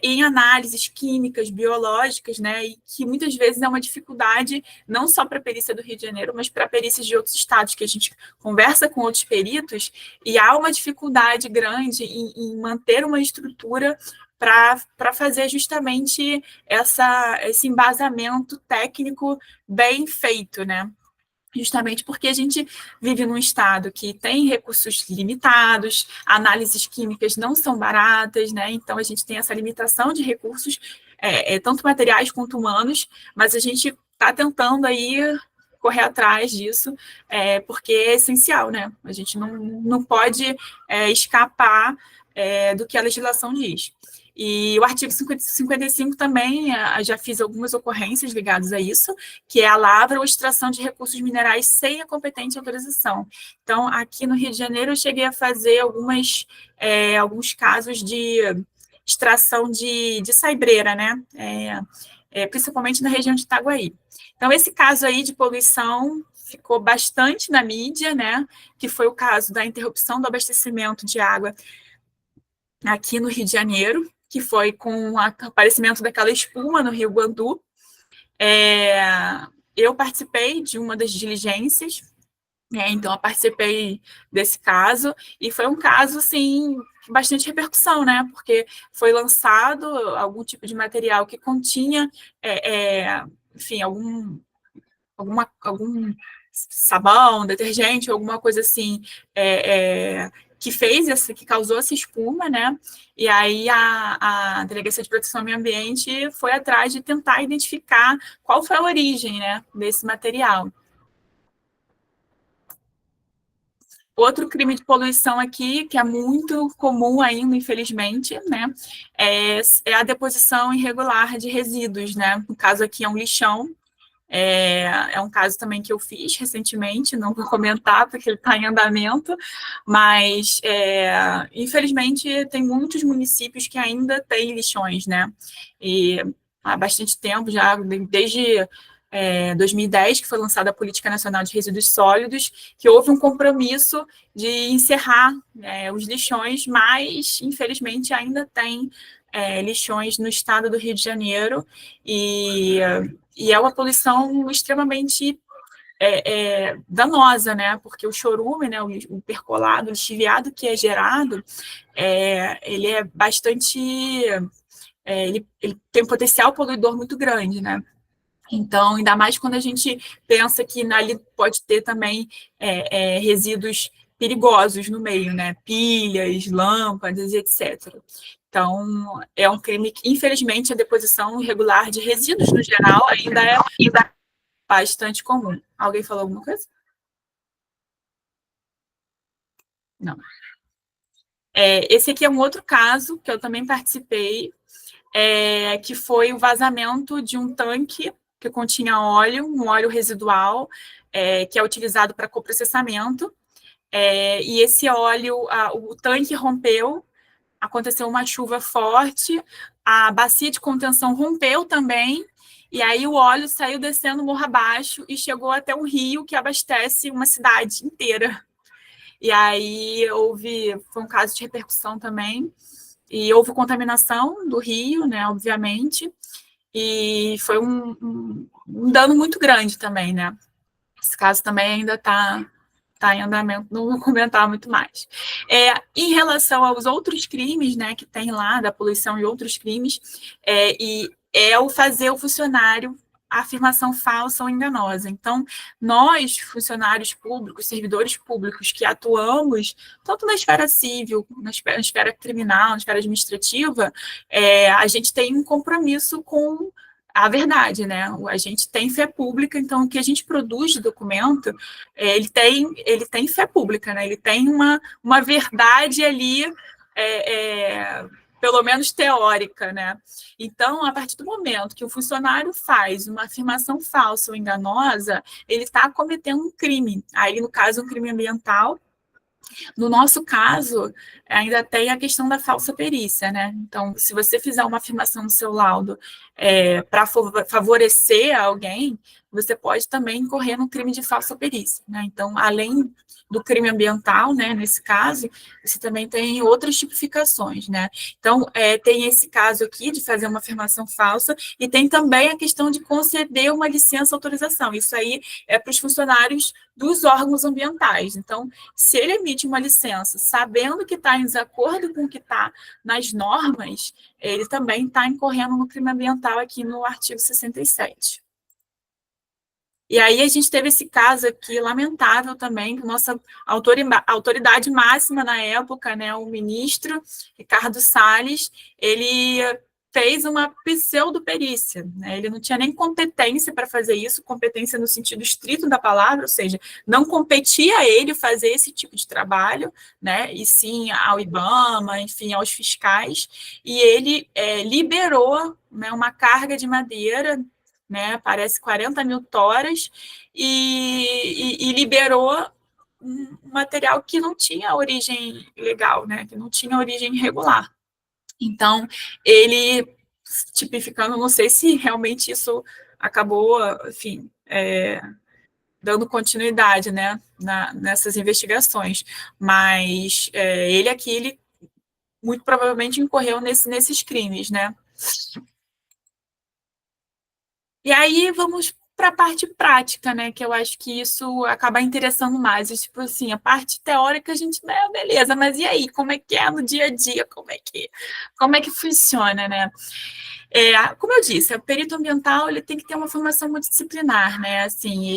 S1: em análises químicas, biológicas, né, e que muitas vezes é uma dificuldade, não só para a perícia do Rio de Janeiro, mas para perícias de outros estados, que a gente conversa com outros peritos, e há uma dificuldade grande em manter uma estrutura para fazer justamente esse embasamento técnico bem feito, né? Justamente porque a gente vive num estado que tem recursos limitados, análises químicas não são baratas, né? Então a gente tem essa limitação de recursos, tanto materiais quanto humanos, mas a gente está tentando aí correr atrás disso, porque é essencial, né? A gente não pode escapar do que a legislação diz. E o artigo 55 também, já fiz algumas ocorrências ligadas a isso, que é a lavra ou extração de recursos minerais sem a competente autorização. Então, aqui no Rio de Janeiro, eu cheguei a fazer alguns casos de extração de saibreira, né? Principalmente na região de Itaguaí. Então, esse caso aí de poluição ficou bastante na mídia, né? Que foi o caso da interrupção do abastecimento de água aqui no Rio de Janeiro, que foi com o aparecimento daquela espuma no Rio Guandu. Eu participei de uma das diligências, então eu participei desse caso, e foi um caso, assim, bastante repercussão, né, porque foi lançado algum tipo de material que continha, enfim, algum sabão, detergente, alguma coisa assim, que fez que causou essa espuma, né? E aí a Delegacia de Proteção ao Meio Ambiente foi atrás de tentar identificar qual foi a origem, né, desse material. Outro crime de poluição aqui, que é muito comum ainda, infelizmente, né, é a deposição irregular de resíduos, né? No caso aqui é um lixão. É um caso também que eu fiz recentemente, não vou comentar porque ele está em andamento, mas infelizmente tem muitos municípios que ainda têm lixões, né? E há bastante tempo, já desde 2010, que foi lançada a Política Nacional de Resíduos Sólidos, que houve um compromisso de encerrar os lixões, mas infelizmente ainda tem lixões no estado do Rio de Janeiro, e é uma poluição extremamente danosa, né? Porque o chorume, né, o percolado, o lixiviado que é gerado, ele é bastante... ele tem um potencial poluidor muito grande, né? Então, ainda mais quando a gente pensa que ali pode ter também resíduos perigosos no meio, né? Pilhas, lâmpadas, etc. Então, é um crime que, infelizmente, a deposição irregular de resíduos, no geral, ainda é bastante comum. Alguém falou alguma coisa? Não. Esse aqui é um outro caso que eu também participei, que foi o vazamento de um tanque que continha óleo, um óleo residual, que é utilizado para coprocessamento. E esse óleo, o tanque rompeu, aconteceu uma chuva forte, a bacia de contenção rompeu também, e aí o óleo saiu descendo morro abaixo e chegou até um rio que abastece uma cidade inteira. E aí foi um caso de repercussão também, e houve contaminação do rio, né, obviamente, e foi um dano muito grande também, né? Esse caso também ainda está em andamento, não vou comentar muito mais. Em relação aos outros crimes, né, que tem lá, da poluição e outros crimes, o fazer o funcionário a afirmação falsa ou enganosa. Então, nós, funcionários públicos, servidores públicos que atuamos, tanto na esfera civil, na esfera criminal, na esfera administrativa, a gente tem um compromisso com a verdade, né? A gente tem fé pública, então o que a gente produz de documento, ele tem fé pública, né? Ele tem uma verdade ali, pelo menos teórica, né? Então, a partir do momento que o funcionário faz uma afirmação falsa ou enganosa, ele está cometendo um crime. Aí, no caso, um crime ambiental. No nosso caso, ainda tem a questão da falsa perícia, né? Então, se você fizer uma afirmação no seu laudo para favorecer alguém, você pode também incorrer no crime de falsa perícia, né? Então, além do crime ambiental, né, nesse caso, você também tem outras tipificações, né? Então, tem esse caso aqui de fazer uma afirmação falsa e tem também a questão de conceder uma licença-autorização. Isso aí é para os funcionários dos órgãos ambientais. Então, se ele emite uma licença sabendo que está em desacordo com o que está nas normas, ele também está incorrendo no crime ambiental aqui no artigo 67. E aí a gente teve esse caso aqui, lamentável também, que nossa autoridade máxima na época, né, o ministro Ricardo Salles, ele fez uma pseudoperícia, né? Ele não tinha nem competência para fazer isso, competência no sentido estrito da palavra, ou seja, não competia a ele fazer esse tipo de trabalho, né? E sim ao IBAMA, enfim, aos fiscais, e ele liberou, né, uma carga de madeira, né? Parece 40 mil toras, e liberou um material que não tinha origem legal, né? Que não tinha origem regular. Então, ele tipificando, não sei se realmente isso acabou, enfim, dando continuidade, né, nessas investigações, mas ele aqui, ele muito provavelmente incorreu nesses crimes, né. E aí vamos para a parte prática, né, que eu acho que isso acaba interessando mais, tipo assim, a parte teórica a gente, beleza, mas e aí, como é que é no dia a dia, como é que funciona, né? Como eu disse, o perito ambiental ele tem que ter uma formação multidisciplinar, né? Assim,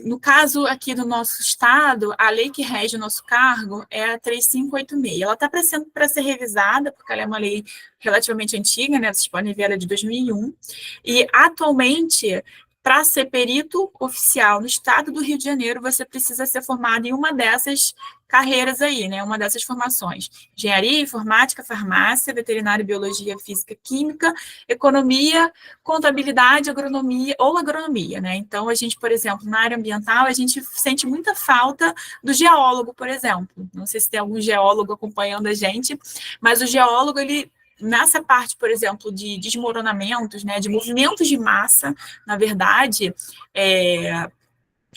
S1: no caso aqui do nosso estado, a lei que rege o nosso cargo é a 3586. Ela está para ser revisada, porque ela é uma lei relativamente antiga, né? Vocês podem ver, ela é de 2001. E, atualmente, para ser perito oficial no estado do Rio de Janeiro, você precisa ser formado em uma dessas carreiras aí, né? Uma dessas formações: engenharia, informática, farmácia, veterinária, biologia, física, química, economia, contabilidade, agronomia, né? Então, a gente, por exemplo, na área ambiental, a gente sente muita falta do geólogo, por exemplo. Não sei se tem algum geólogo acompanhando a gente, mas o geólogo, ele, nessa parte, por exemplo, de desmoronamentos, né, de movimentos de massa, na verdade,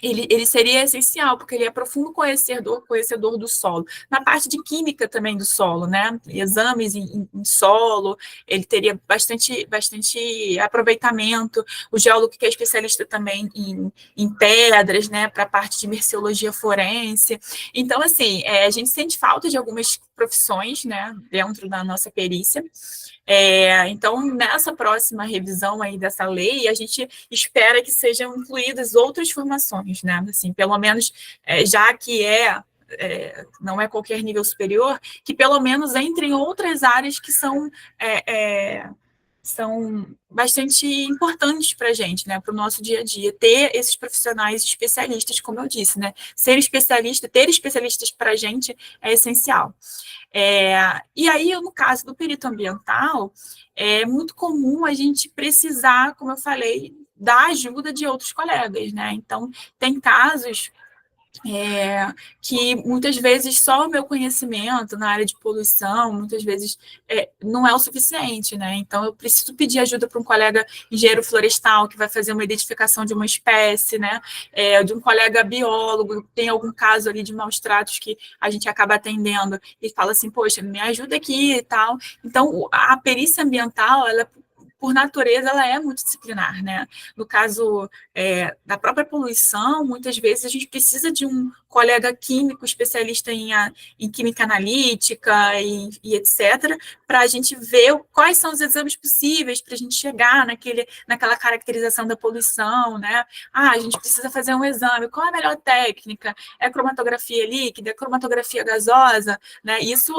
S1: ele seria essencial, porque ele é profundo conhecedor do solo. Na parte de química também do solo, né? Exames em solo, ele teria bastante aproveitamento. O geólogo que é especialista também em pedras, né? Para a parte de merceologia forense. Então, assim, a gente sente falta de algumas profissões, né? Dentro da nossa perícia. Então, nessa próxima revisão aí dessa lei, a gente espera que sejam incluídas outras formações, né? Assim, pelo menos, já que não é qualquer nível superior, que pelo menos entre em outras áreas que são bastante importantes para a gente, né, para o nosso dia a dia, ter esses profissionais especialistas, como eu disse, né, ter especialistas para a gente é essencial. E aí, no caso do perito ambiental, é muito comum a gente precisar, como eu falei, da ajuda de outros colegas, né? Então, tem casos que muitas vezes só o meu conhecimento na área de poluição, muitas vezes não é o suficiente, né? Então, eu preciso pedir ajuda para um colega engenheiro florestal que vai fazer uma identificação de uma espécie, né? De um colega biólogo, tem algum caso ali de maus tratos que a gente acaba atendendo e fala assim, poxa, me ajuda aqui e tal. Então, a perícia ambiental, ela, por natureza, ela é multidisciplinar, né? No caso da própria poluição, muitas vezes a gente precisa de um colega químico especialista em química analítica e etc., para a gente ver quais são os exames possíveis para a gente chegar naquela caracterização da poluição, né? A gente precisa fazer um exame, qual é a melhor técnica? É cromatografia líquida, é cromatografia gasosa, né? Isso,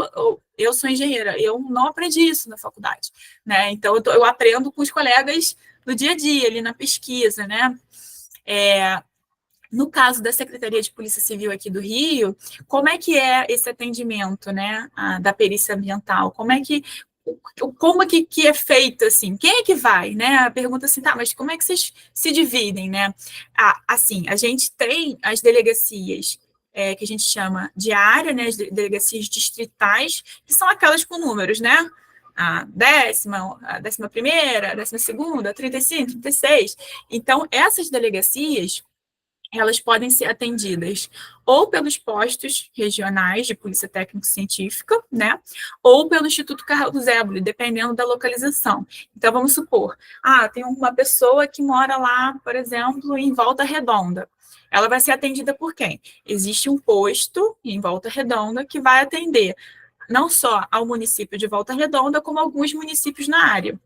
S1: eu sou engenheira, eu não aprendi isso na faculdade, né? Então, eu aprendo com os colegas no dia a dia, ali na pesquisa, né? No caso da Secretaria de Polícia Civil aqui do Rio, como é que é esse atendimento, né, da perícia ambiental? Como que é feito, assim? Quem é que vai, né? A pergunta assim, tá, mas como é que vocês se dividem, né? Assim, a gente tem as delegacias que a gente chama de área, né, as delegacias distritais, que são aquelas com números, né? A 10ª, a 11ª, a 12ª, a 35, 36. Então, essas delegacias, elas podem ser atendidas ou pelos postos regionais de polícia técnico-científica, né, ou pelo Instituto Carlos Éboli, dependendo da localização. Então, vamos supor, tem uma pessoa que mora lá, por exemplo, em Volta Redonda. Ela vai ser atendida por quem? Existe um posto em Volta Redonda que vai atender não só ao município de Volta Redonda, como alguns municípios na área.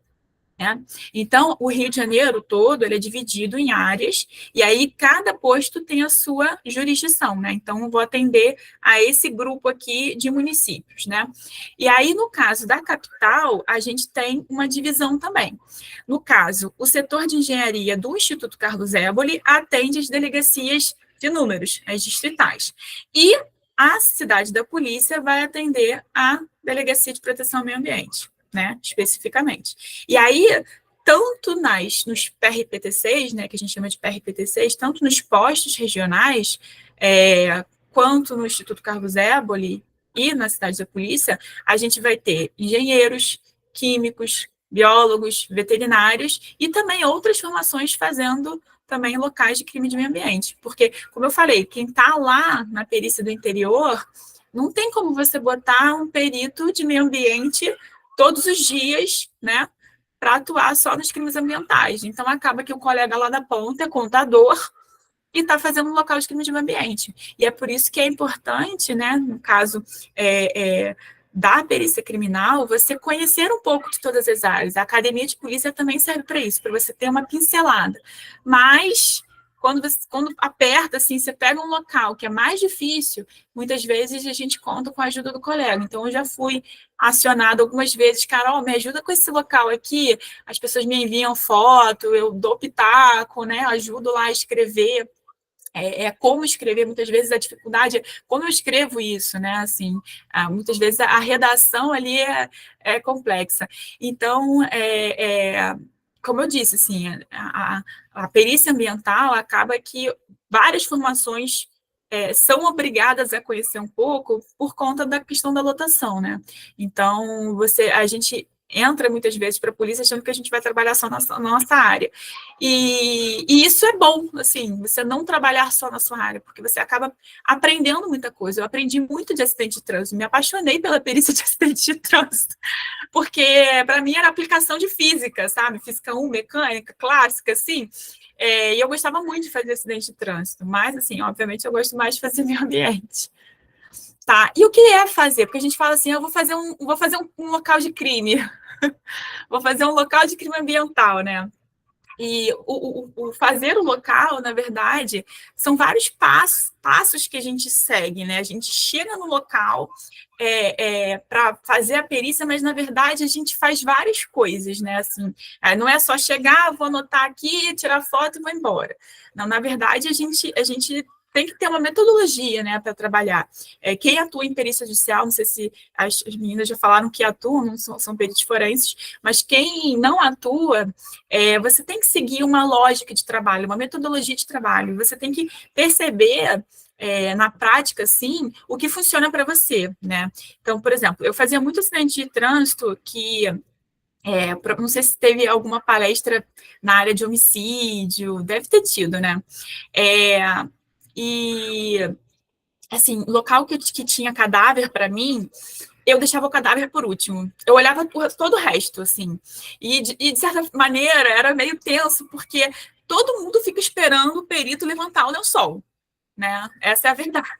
S1: Então, o Rio de Janeiro todo ele é dividido em áreas, e aí cada posto tem a sua jurisdição, né? Então, eu vou atender a esse grupo aqui de municípios, né? E aí, no caso da capital, a gente tem uma divisão também. No caso, o setor de engenharia do Instituto Carlos Éboli atende as delegacias de números, as distritais. E a cidade da polícia vai atender a Delegacia de Proteção ao Meio Ambiente, né, especificamente. E aí, tanto nos PRPT6, né, que a gente chama de PRPT6, tanto nos postos regionais, quanto no Instituto Carlos Éboli e na cidade da polícia, a gente vai ter engenheiros, químicos, biólogos, veterinários e também outras formações fazendo também locais de crime de meio ambiente. Porque, como eu falei, quem está lá na perícia do interior, não tem como você botar um perito de meio ambiente todos os dias, né, para atuar só nos crimes ambientais. Então, acaba que o colega lá da ponta é contador e está fazendo um local de crime de meio ambiente. E é por isso que é importante, né, no caso da perícia criminal, você conhecer um pouco de todas as áreas. A academia de polícia também serve para isso, para você ter uma pincelada. Mas, quando aperta, assim, você pega um local que é mais difícil, muitas vezes a gente conta com a ajuda do colega. Então, eu já fui acionada algumas vezes, Carol, me ajuda com esse local aqui, as pessoas me enviam foto, eu dou pitaco, né, ajudo lá a escrever. Como escrever, muitas vezes a dificuldade é como eu escrevo isso, né? Assim, muitas vezes a redação ali é complexa. Então, como eu disse, assim, a perícia ambiental acaba que várias formações são obrigadas a conhecer um pouco por conta da questão da lotação, né? Então, a gente entra muitas vezes para a polícia achando que a gente vai trabalhar só na nossa área. E isso é bom, assim, você não trabalhar só na sua área, porque você acaba aprendendo muita coisa. Eu aprendi muito de acidente de trânsito, me apaixonei pela perícia de acidente de trânsito, porque para mim era aplicação de física, sabe? Física 1, mecânica, clássica, assim. E eu gostava muito de fazer acidente de trânsito, mas, assim, obviamente eu gosto mais de fazer meio ambiente. Tá, e o que é fazer? Porque a gente fala assim, eu vou fazer um local de crime, vou fazer um local de crime ambiental, né? E o fazer o local, na verdade, são vários passos que a gente segue, né? A gente chega no local para fazer a perícia, mas, na verdade, a gente faz várias coisas, né? Assim, não é só chegar, vou anotar aqui, tirar foto e vou embora. Não, na verdade, a gente tem que ter uma metodologia, né, para trabalhar. Quem atua em perícia judicial, não sei se as meninas já falaram que atuam, não são peritos forenses, mas quem não atua, você tem que seguir uma lógica de trabalho, uma metodologia de trabalho. Você tem que perceber na prática, sim, o que funciona para você, né? Então, por exemplo, eu fazia muito acidente de trânsito que não sei se teve alguma palestra na área de homicídio, deve ter tido, né? E, assim, local que tinha cadáver para mim, eu deixava o cadáver por último. Eu olhava todo o resto, assim. De certa maneira, era meio tenso, porque todo mundo fica esperando o perito levantar o lençol, né? Essa é a verdade.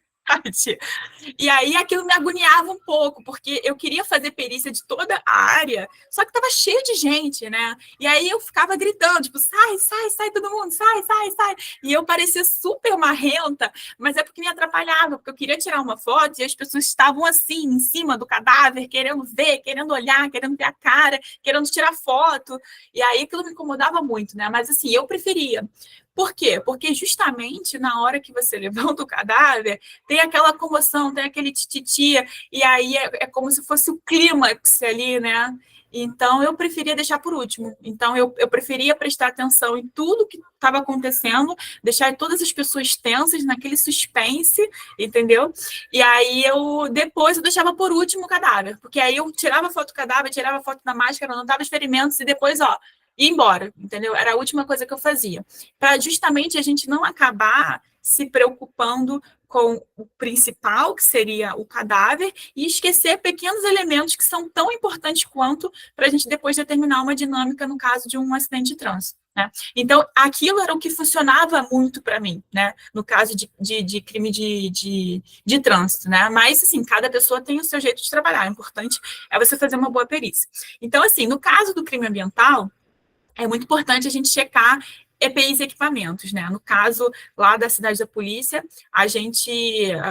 S1: E aí aquilo me agoniava um pouco, porque eu queria fazer perícia de toda a área, só que estava cheio de gente, né? E aí eu ficava gritando, tipo, sai, sai, sai, todo mundo, sai, sai, sai. E eu parecia super marrenta, mas é porque me atrapalhava, porque eu queria tirar uma foto e as pessoas estavam assim, em cima do cadáver, querendo ver, querendo olhar, querendo ver a cara, querendo tirar foto. E aí aquilo me incomodava muito, né? Mas assim, eu preferia. Por quê? Porque justamente na hora que você levanta o cadáver, tem aquela comoção, tem aquele tititi, e aí é como se fosse o clímax ali, né? Então, eu preferia deixar por último. Então, eu preferia prestar atenção em tudo que estava acontecendo, deixar todas as pessoas tensas, naquele suspense, entendeu? E aí, depois eu deixava por último o cadáver, porque aí eu tirava a foto do cadáver, tirava a foto da máscara, anotava os ferimentos e depois, ó, ia embora, entendeu? Era a última coisa que eu fazia. Para justamente a gente não acabar se preocupando com o principal, que seria o cadáver, e esquecer pequenos elementos que são tão importantes quanto para a gente depois determinar uma dinâmica no caso de um acidente de trânsito. Né? Então, aquilo era o que funcionava muito para mim, né? No caso de crime de trânsito, né? Mas, assim, cada pessoa tem o seu jeito de trabalhar. O importante é você fazer uma boa perícia. Então, assim, no caso do crime ambiental, é muito importante a gente checar EPIs e equipamentos, né? No caso lá da cidade da polícia,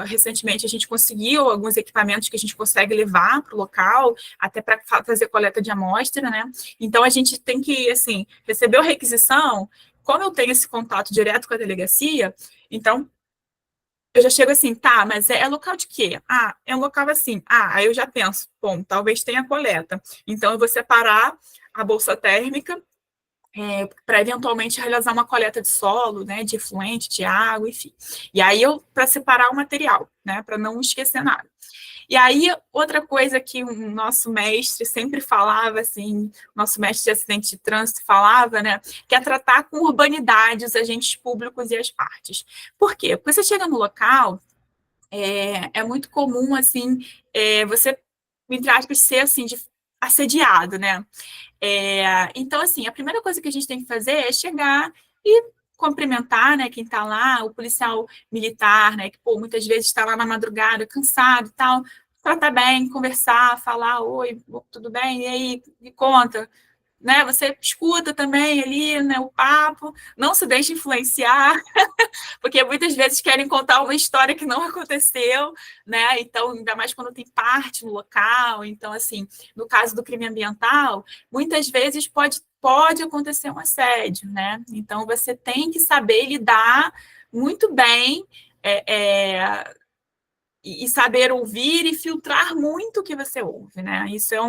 S1: recentemente, a gente conseguiu alguns equipamentos que a gente consegue levar para o local, até para fazer coleta de amostra, né? Então, a gente tem que, assim, receber a requisição, como eu tenho esse contato direto com a delegacia, então, eu já chego assim, tá, mas é local de quê? Ah, é um local assim. Ah, aí eu já penso, bom, talvez tenha coleta. Então, eu vou separar a bolsa térmica, para eventualmente realizar uma coleta de solo, né, de efluente, de água, enfim. E aí para separar o material, né, para não esquecer nada. E aí, outra coisa que o nosso mestre sempre falava, assim, nosso mestre de acidente de trânsito falava, né, que é tratar com urbanidade os agentes públicos e as partes. Por quê? Porque você chega no local, muito comum, assim, você, entre aspas, ser, assim, assediado, né? Então, assim, a primeira coisa que a gente tem que fazer é chegar e cumprimentar, né, quem está lá, o policial militar, né, que, pô, muitas vezes está lá na madrugada, cansado e tal, tratar bem, conversar, falar, oi, tudo bem? E aí, me conta, né? Você escuta também ali, né, o papo, não se deixe influenciar, porque muitas vezes querem contar uma história que não aconteceu, né? Então, ainda mais quando tem parte no local. Então, assim, no caso do crime ambiental, muitas vezes pode acontecer um assédio, né? Então, você tem que saber lidar muito bem e saber ouvir e filtrar muito o que você ouve, né? Isso é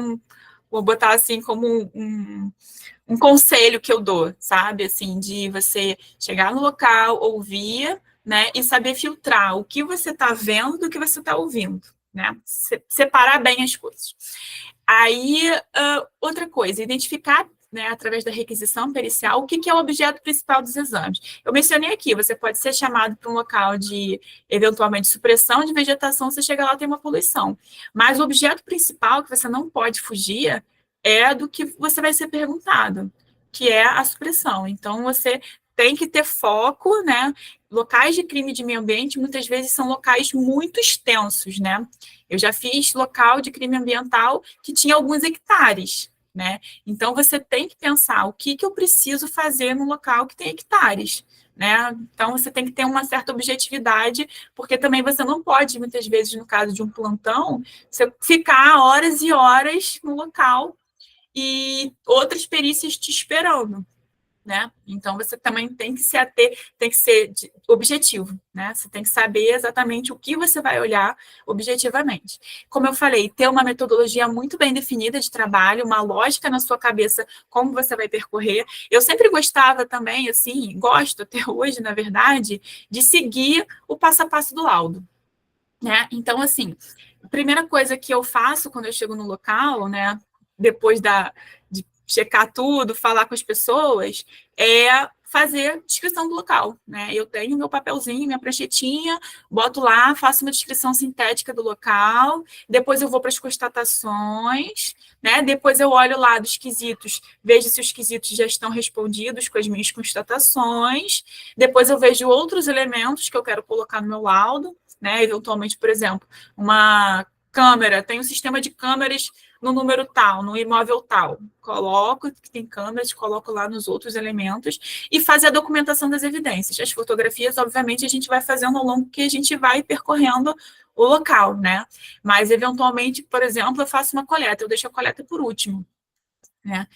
S1: vou botar assim como um conselho que eu dou, sabe? Assim, de você chegar no local, ouvir, né? E saber filtrar o que você está vendo do que você está ouvindo, né? Separar bem as coisas. Aí, outra coisa, identificar, né, através da requisição pericial, o que é o objeto principal dos exames. Eu mencionei aqui, você pode ser chamado para um local de, eventualmente, supressão de vegetação, você chega lá, tem uma poluição. Mas o objeto principal, que você não pode fugir, é do que você vai ser perguntado, que é a supressão. Então, você tem que ter foco, né? Locais de crime de meio ambiente, muitas vezes, são locais muito extensos, né? Eu já fiz local de crime ambiental que tinha alguns hectares, né? Então, você tem que pensar o que eu preciso fazer no local que tem hectares, né? Então, você tem que ter uma certa objetividade, porque também você não pode, muitas vezes, no caso de um plantão, você ficar horas e horas no local e outras perícias te esperando, né? Então, você também tem que tem que ser objetivo, né? Você tem que saber exatamente o que você vai olhar objetivamente. Como eu falei, ter uma metodologia muito bem definida de trabalho, uma lógica na sua cabeça, como você vai percorrer. Eu sempre gostava também, assim, gosto até hoje, na verdade, de seguir o passo a passo do laudo, né? Então, assim, a primeira coisa que eu faço quando eu chego no local, né, depois de checar tudo, falar com as pessoas, é fazer descrição do local, né? Eu tenho meu papelzinho, minha pranchetinha, boto lá, faço uma descrição sintética do local, depois eu vou para as constatações, né? Depois eu olho lá dos quesitos, vejo se os quesitos já estão respondidos com as minhas constatações, depois eu vejo outros elementos que eu quero colocar no meu laudo, né? Eventualmente, por exemplo, uma câmera, tem um sistema de câmeras no número tal, no imóvel tal. Coloco que tem câmeras, coloco lá nos outros elementos e fazer a documentação das evidências. As fotografias, obviamente, a gente vai fazendo ao longo que a gente vai percorrendo o local, né? Mas, eventualmente, por exemplo, eu faço uma coleta, eu deixo a coleta por último, né?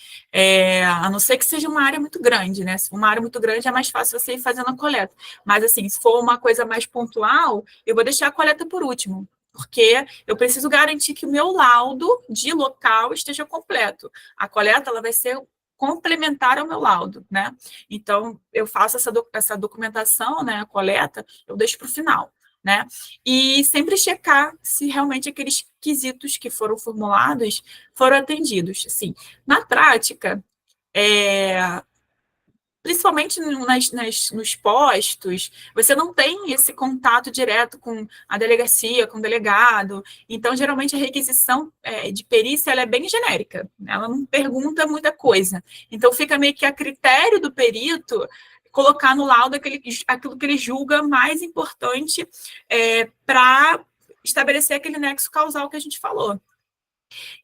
S1: A não ser que seja uma área muito grande, né? Se for uma área muito grande, é mais fácil você ir fazendo a coleta. Mas, assim, se for uma coisa mais pontual, eu vou deixar a coleta por último, porque eu preciso garantir que o meu laudo de local esteja completo. A coleta, ela vai ser complementar ao meu laudo, né? Então, eu faço essa documentação, né, a coleta, eu deixo para o final, né? E sempre checar se realmente aqueles quesitos que foram formulados foram atendidos. Assim, na prática, principalmente nos postos, você não tem esse contato direto com a delegacia, com o delegado. Então, geralmente, a requisição de perícia ela é bem genérica, ela não pergunta muita coisa. Então, fica meio que a critério do perito colocar no laudo aquilo que ele julga mais importante para estabelecer aquele nexo causal que a gente falou.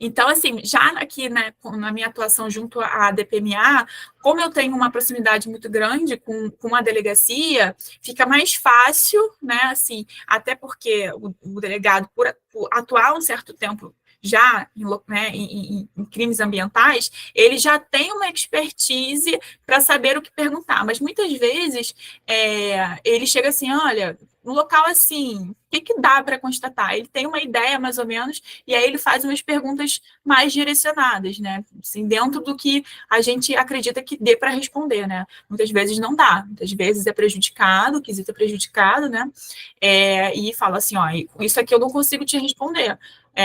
S1: Então, assim, já aqui, né, na minha atuação junto à DPMA, como eu tenho uma proximidade muito grande com a delegacia, fica mais fácil, né, assim, até porque o delegado, por atuar um certo tempo já em crimes ambientais, ele já tem uma expertise para saber o que perguntar, mas muitas vezes ele chega assim, olha, no local assim, o que dá para constatar? Ele tem uma ideia, mais ou menos, e aí ele faz umas perguntas mais direcionadas, né? Assim, dentro do que a gente acredita que dê para responder, né? Muitas vezes não dá, muitas vezes é prejudicado, o quesito é prejudicado, né? E fala assim, ó, isso aqui eu não consigo te responder.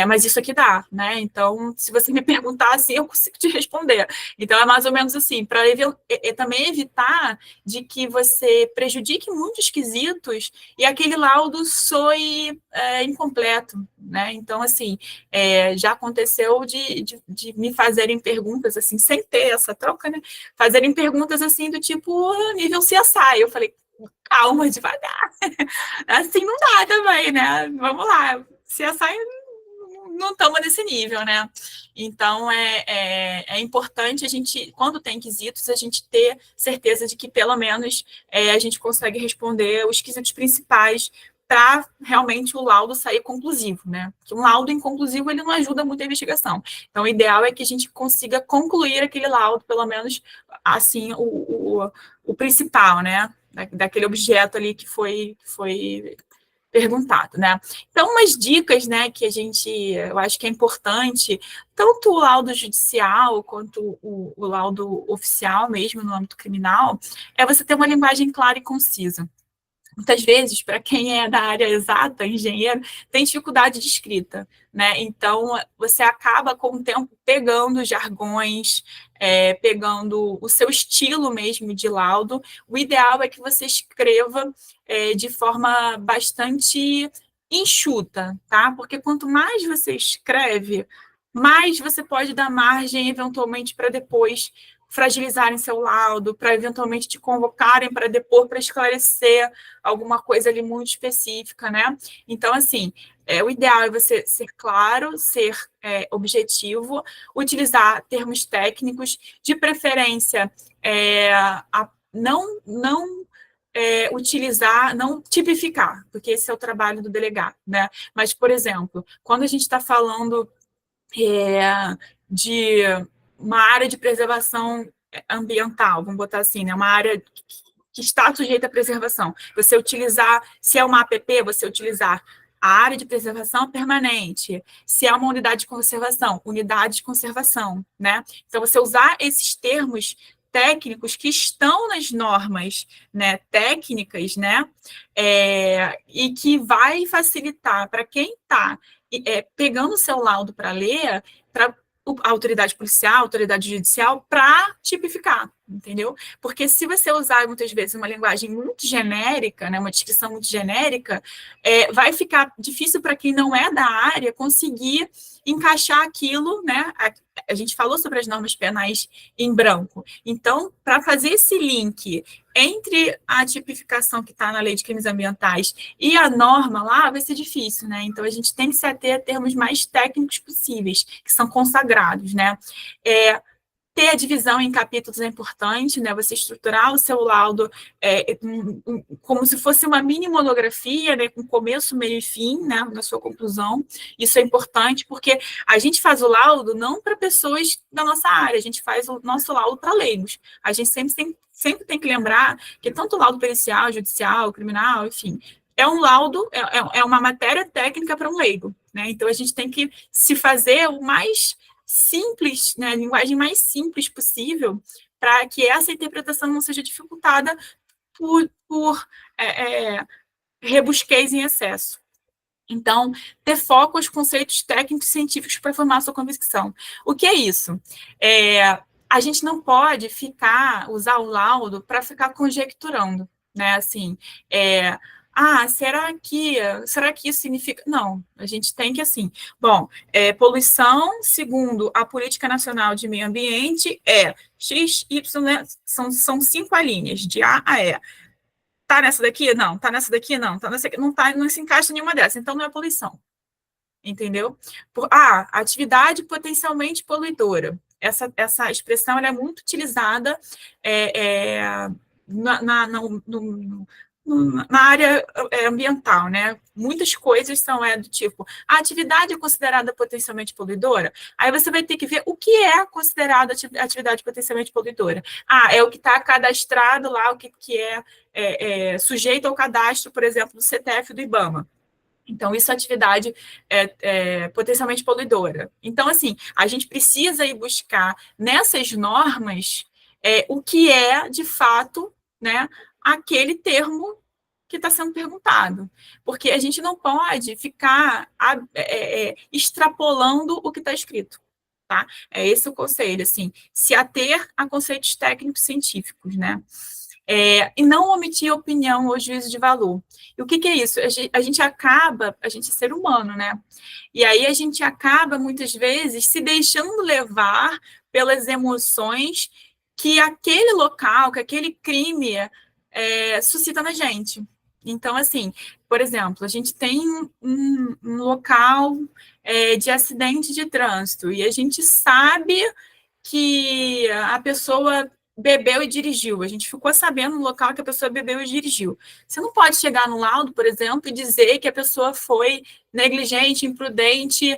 S1: Mas isso aqui dá, né? Então, se você me perguntar assim, eu consigo te responder. Então, é mais ou menos assim, para também evitar de que você prejudique muitos quesitos e aquele laudo soe incompleto, né? Então, assim, já aconteceu de me fazerem perguntas, assim, sem ter essa troca, né? Fazerem perguntas, assim, do tipo, nível CSI. Eu falei, calma, devagar. Assim não dá também, né? Vamos lá. CSI não estamos nesse nível, né? Então, é importante a gente, quando tem quesitos, a gente ter certeza de que, pelo menos, a gente consegue responder os quesitos principais para realmente o laudo sair conclusivo, né? Porque um laudo inconclusivo, ele não ajuda muito a investigação. Então, o ideal é que a gente consiga concluir aquele laudo, pelo menos, assim, o principal, né? Daquele objeto ali que foi perguntado, né? Então, umas dicas, né, que eu acho que é importante, tanto o laudo judicial quanto o laudo oficial mesmo no âmbito criminal, é você ter uma linguagem clara e concisa. Muitas vezes, para quem é da área exata, engenheiro, tem dificuldade de escrita, né? Então, você acaba, com o tempo, pegando jargões, pegando o seu estilo mesmo de laudo. O ideal é que você escreva de forma bastante enxuta, tá? Porque quanto mais você escreve, mais você pode dar margem, eventualmente, para depois fragilizarem seu laudo, para eventualmente te convocarem para depor, para esclarecer alguma coisa ali muito específica, né? Então, assim, o ideal é você ser claro, ser objetivo, utilizar termos técnicos, de preferência, não utilizar, não tipificar, porque esse é o trabalho do delegado, né? Mas, por exemplo, quando a gente está falando de uma área de preservação ambiental, vamos botar assim, né? Uma área que está sujeita à preservação. Você utilizar, se é uma APP, você utilizar a área de preservação permanente. Se é uma unidade de conservação, unidade de conservação, né? Então, você usar esses termos técnicos que estão nas normas, né, técnicas, né, e que vai facilitar para quem está pegando o seu laudo para ler, para a autoridade policial, a autoridade judicial, para tipificar, entendeu? Porque se você usar, muitas vezes, uma linguagem muito genérica, né, uma descrição muito genérica, vai ficar difícil para quem não é da área conseguir encaixar aquilo, né? A gente falou sobre as normas penais em branco. Então, para fazer esse link entre a tipificação que está na lei de crimes ambientais e a norma lá, vai ser difícil, né? Então, a gente tem que se ater a termos mais técnicos possíveis, que são consagrados, né? Ter a divisão em capítulos é importante, né? Você estruturar o seu laudo como se fosse uma mini monografia, né? Com começo, meio e fim, né? Na sua conclusão. Isso é importante porque a gente faz o laudo não para pessoas da nossa área, a gente faz o nosso laudo para leigos. A gente sempre tem que lembrar que tanto o laudo pericial, judicial, criminal, enfim, é um laudo, é uma matéria técnica para um leigo, né? Então, a gente tem que se fazer o mais simples, né, a linguagem mais simples possível, para que essa interpretação não seja dificultada por rebusqueis em excesso. Então, ter foco aos conceitos técnicos e científicos para formar a sua convicção. O que é isso? A gente não pode usar o laudo para ficar conjecturando, né? Assim, será que isso significa... Não, a gente tem que, assim... Bom, poluição, segundo a Política Nacional de Meio Ambiente, X, Y, né? São 5 linhas, de A a E. Tá nessa daqui? Não. Tá nessa daqui? Não. Tá nessa aqui? Não, não se encaixa nenhuma dessas. Então, não é poluição. Entendeu? Atividade potencialmente poluidora. Essa expressão ela é muito utilizada na área ambiental, né? Muitas coisas são do tipo, a atividade é considerada potencialmente poluidora? Aí você vai ter que ver o que é considerado atividade potencialmente poluidora. É o que está cadastrado lá, o que é sujeito ao cadastro, por exemplo, do CTF e do IBAMA. Então, isso é atividade potencialmente poluidora. Então, assim, a gente precisa ir buscar nessas normas o que é, de fato, né, aquele termo que está sendo perguntado. Porque a gente não pode ficar extrapolando o que está escrito. Tá? Esse o conselho, assim, se ater a conceitos técnicos científicos, né? E não omitir opinião ou juízo de valor. E o que é isso? A gente é ser humano, né? E aí a gente acaba, muitas vezes, se deixando levar pelas emoções que aquele local, que aquele crime suscita na gente. Então, assim, por exemplo, a gente tem um local de acidente de trânsito e a gente sabe que a pessoa bebeu e dirigiu. A gente ficou sabendo no local que a pessoa bebeu e dirigiu. Você não pode chegar no laudo, por exemplo, e dizer que a pessoa foi negligente, imprudente,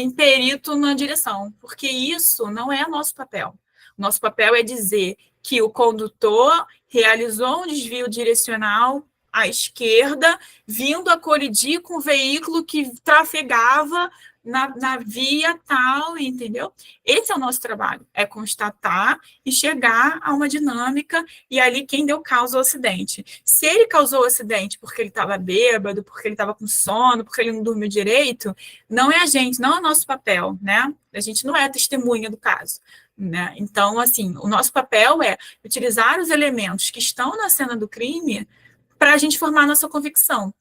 S1: imperito na direção, porque isso não é nosso papel. O nosso papel é dizer que o condutor realizou um desvio direcional à esquerda, vindo a colidir com o veículo que trafegava na via tal, entendeu? Esse é o nosso trabalho, é constatar e chegar a uma dinâmica, e ali quem deu causa ao acidente. Se ele causou o acidente porque ele estava bêbado, porque ele estava com sono, porque ele não dormiu direito, não é a gente, não é o nosso papel, né? A gente não é testemunha do caso. Né? Então, assim, o nosso papel é utilizar os elementos que estão na cena do crime para a gente formar a nossa convicção.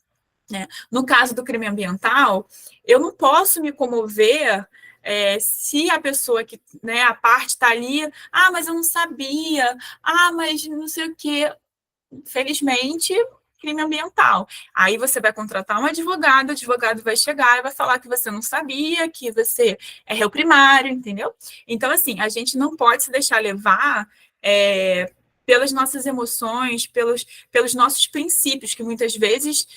S1: Né? No caso do crime ambiental, eu não posso me comover se a pessoa que, né, a parte está ali, mas eu não sabia, mas não sei o quê. Felizmente, crime ambiental. Aí você vai contratar um advogado, o advogado vai chegar e vai falar que você não sabia, que você é réu primário, entendeu? Então, assim, a gente não pode se deixar levar pelas nossas emoções, pelos nossos princípios, que muitas vezes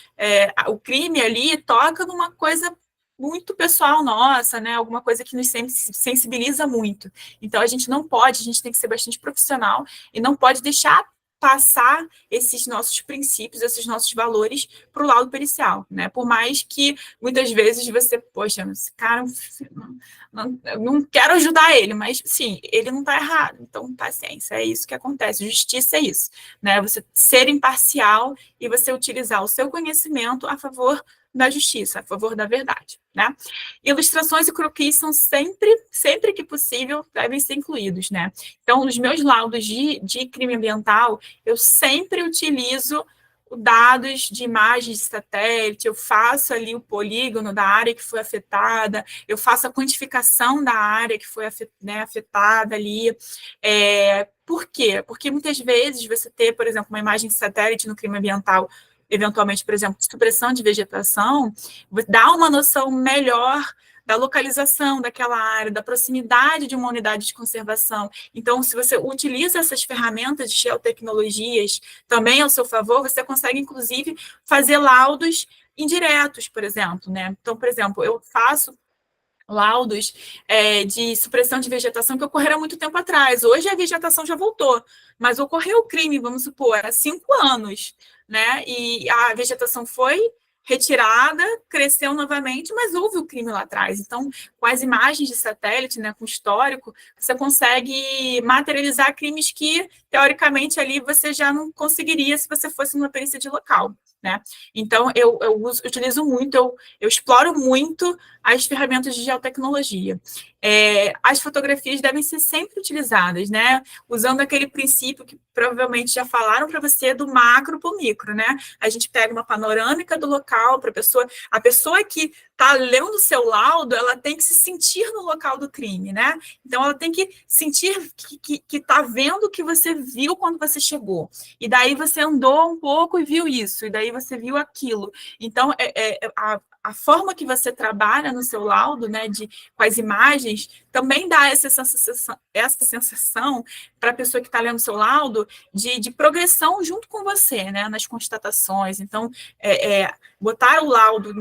S1: o crime ali toca numa coisa muito pessoal nossa, né? Alguma coisa que nos sensibiliza muito. Então, a gente não pode, a gente tem que ser bastante profissional e não pode deixar passar esses nossos princípios, esses nossos valores para o laudo pericial, né? Por mais que muitas vezes você, poxa, esse cara não quero ajudar ele, mas sim, ele não está errado, então paciência, é isso que acontece, justiça é isso, né? Você ser imparcial e você utilizar o seu conhecimento a favor da justiça, a favor da verdade, né? Ilustrações e croquis são sempre que possível, devem ser incluídos, né? Então, nos meus laudos de crime ambiental, eu sempre utilizo dados de imagens de satélite, eu faço ali o polígono da área que foi afetada, eu faço a quantificação da área que foi afetada ali. Por quê? Porque muitas vezes você ter, por exemplo, uma imagem de satélite no crime ambiental, eventualmente, por exemplo, supressão de vegetação, dá uma noção melhor da localização daquela área, da proximidade de uma unidade de conservação. Então, se você utiliza essas ferramentas de geotecnologias também ao seu favor, você consegue, inclusive, fazer laudos indiretos, por exemplo, né? Então, por exemplo, eu faço laudos de supressão de vegetação que ocorreram há muito tempo atrás. Hoje a vegetação já voltou, mas ocorreu o crime, vamos supor, há 5 anos, né? E a vegetação foi retirada, cresceu novamente, mas houve o crime lá atrás. Então, com as imagens de satélite, né, com histórico, você consegue materializar crimes que, teoricamente, ali você já não conseguiria se você fosse numa perícia de local, né? Então, eu utilizo muito, eu exploro muito as ferramentas de geotecnologia. As fotografias devem ser sempre utilizadas, né? Usando aquele princípio que provavelmente já falaram para você do macro para o micro, né? A gente pega uma panorâmica do local para a pessoa que está lendo o seu laudo, ela tem que se sentir no local do crime, né? Então, ela tem que sentir que está vendo o que você viu quando você chegou. E daí você andou um pouco e viu isso, e daí você viu aquilo. Então, a forma que você trabalha no seu laudo, né, com as imagens, também dá essa sensação para a pessoa que está lendo o seu laudo de progressão junto com você, né, nas constatações. Então, botar o laudo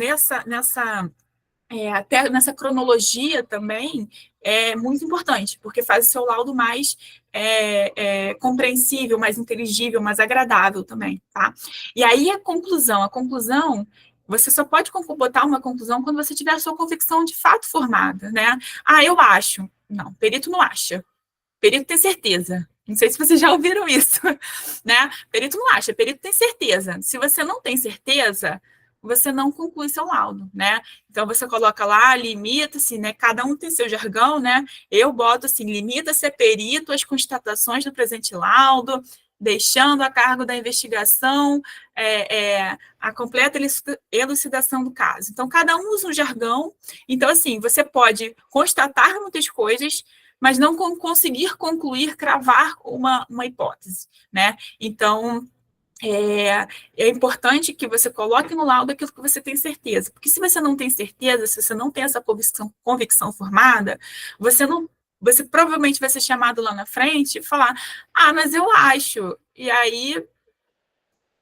S1: até nessa cronologia também é muito importante, porque faz o seu laudo mais compreensível, mais inteligível, mais agradável também, tá? E aí a conclusão você só pode botar uma conclusão quando você tiver a sua convicção de fato formada, né? Eu acho. Não, perito não acha. Perito tem certeza. Não sei se vocês já ouviram isso, né? Perito não acha, perito tem certeza. Se você não tem certeza, você não conclui seu laudo, né? Então, você coloca lá, limita-se, né? Cada um tem seu jargão, né? Eu boto assim, limita-se a perito às constatações do presente laudo, deixando a cargo da investigação a completa elucidação do caso. Então, cada um usa um jargão. Então, assim, você pode constatar muitas coisas, mas não conseguir concluir, cravar uma hipótese, né? Então, é importante que você coloque no laudo aquilo que você tem certeza. Porque se você não tem certeza, se você não tem essa convicção formada, você não, você provavelmente vai ser chamado lá na frente e falar, ah, mas eu acho. E aí,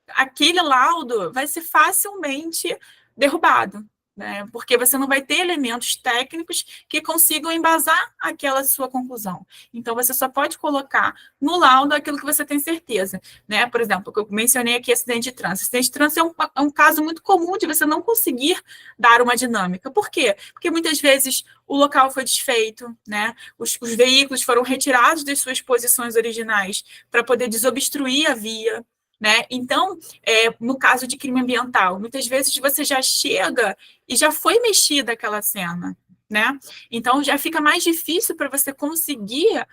S1: aquele laudo vai ser facilmente derrubado, né? Porque você não vai ter elementos técnicos que consigam embasar aquela sua conclusão. Então, você só pode colocar no laudo aquilo que você tem certeza, né? Por exemplo, eu mencionei aqui acidente de trânsito. Acidente de trânsito é um caso muito comum de você não conseguir dar uma dinâmica. Por quê? Porque muitas vezes o local foi desfeito, né? Os veículos foram retirados das suas posições originais para poder desobstruir a via, né? Então, no caso de crime ambiental, muitas vezes você já chega e já foi mexida aquela cena, né? Então, já fica mais difícil para você conseguir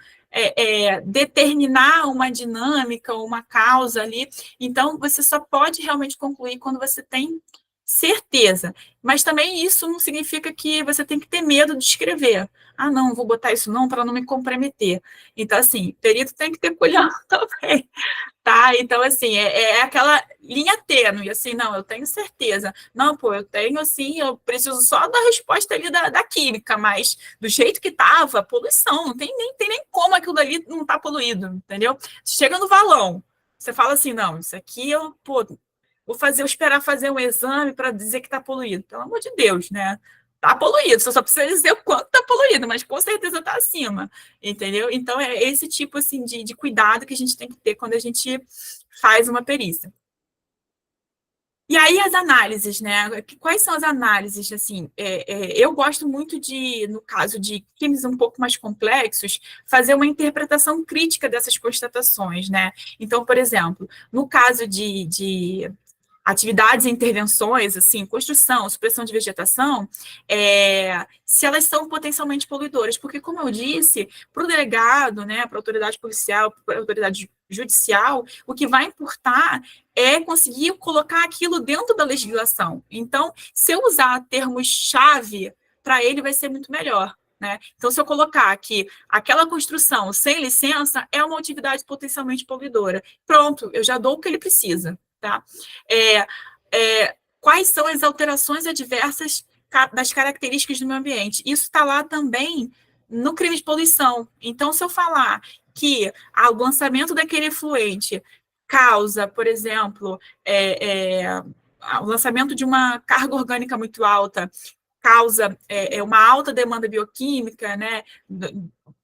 S1: determinar uma dinâmica, uma causa ali. Então, você só pode realmente concluir quando você tem certeza. Mas também isso não significa que você tem que ter medo de escrever. Ah, não, vou botar isso não para não me comprometer. Então, assim, perito tem que ter culhão também. Tá, então, assim, é aquela linha tênue, assim, não, eu tenho certeza. Não, pô, eu tenho, assim, eu preciso só da resposta ali da química, mas do jeito que estava, poluição, não tem nem como aquilo dali não tá poluído, entendeu? Chega no valão, você fala assim, não, isso aqui eu, pô, vou esperar fazer um exame para dizer que tá poluído. Pelo amor de Deus, né? Tá poluído, você só precisa dizer o quanto tá poluído, mas com certeza tá acima, entendeu? Então, é esse tipo, assim, de cuidado que a gente tem que ter quando a gente faz uma perícia. E aí, as análises, né? Quais são as análises, assim? Eu gosto muito de, no caso de crimes um pouco mais complexos, fazer uma interpretação crítica dessas constatações, né? Então, por exemplo, no caso de atividades e intervenções, assim, construção, supressão de vegetação, se elas são potencialmente poluidoras, porque, como eu disse, para o delegado, né, para a autoridade policial, para a autoridade judicial, o que vai importar é conseguir colocar aquilo dentro da legislação. Então, se eu usar termos-chave, para ele vai ser muito melhor. Né? Então, se eu colocar que aquela construção sem licença é uma atividade potencialmente poluidora, pronto, eu já dou o que ele precisa. Tá? Quais são as alterações adversas das características do meio ambiente? Isso está lá também no crime de poluição. Então, se eu falar que o lançamento daquele efluente causa, por exemplo, o lançamento de uma carga orgânica muito alta, causa uma alta demanda bioquímica, né?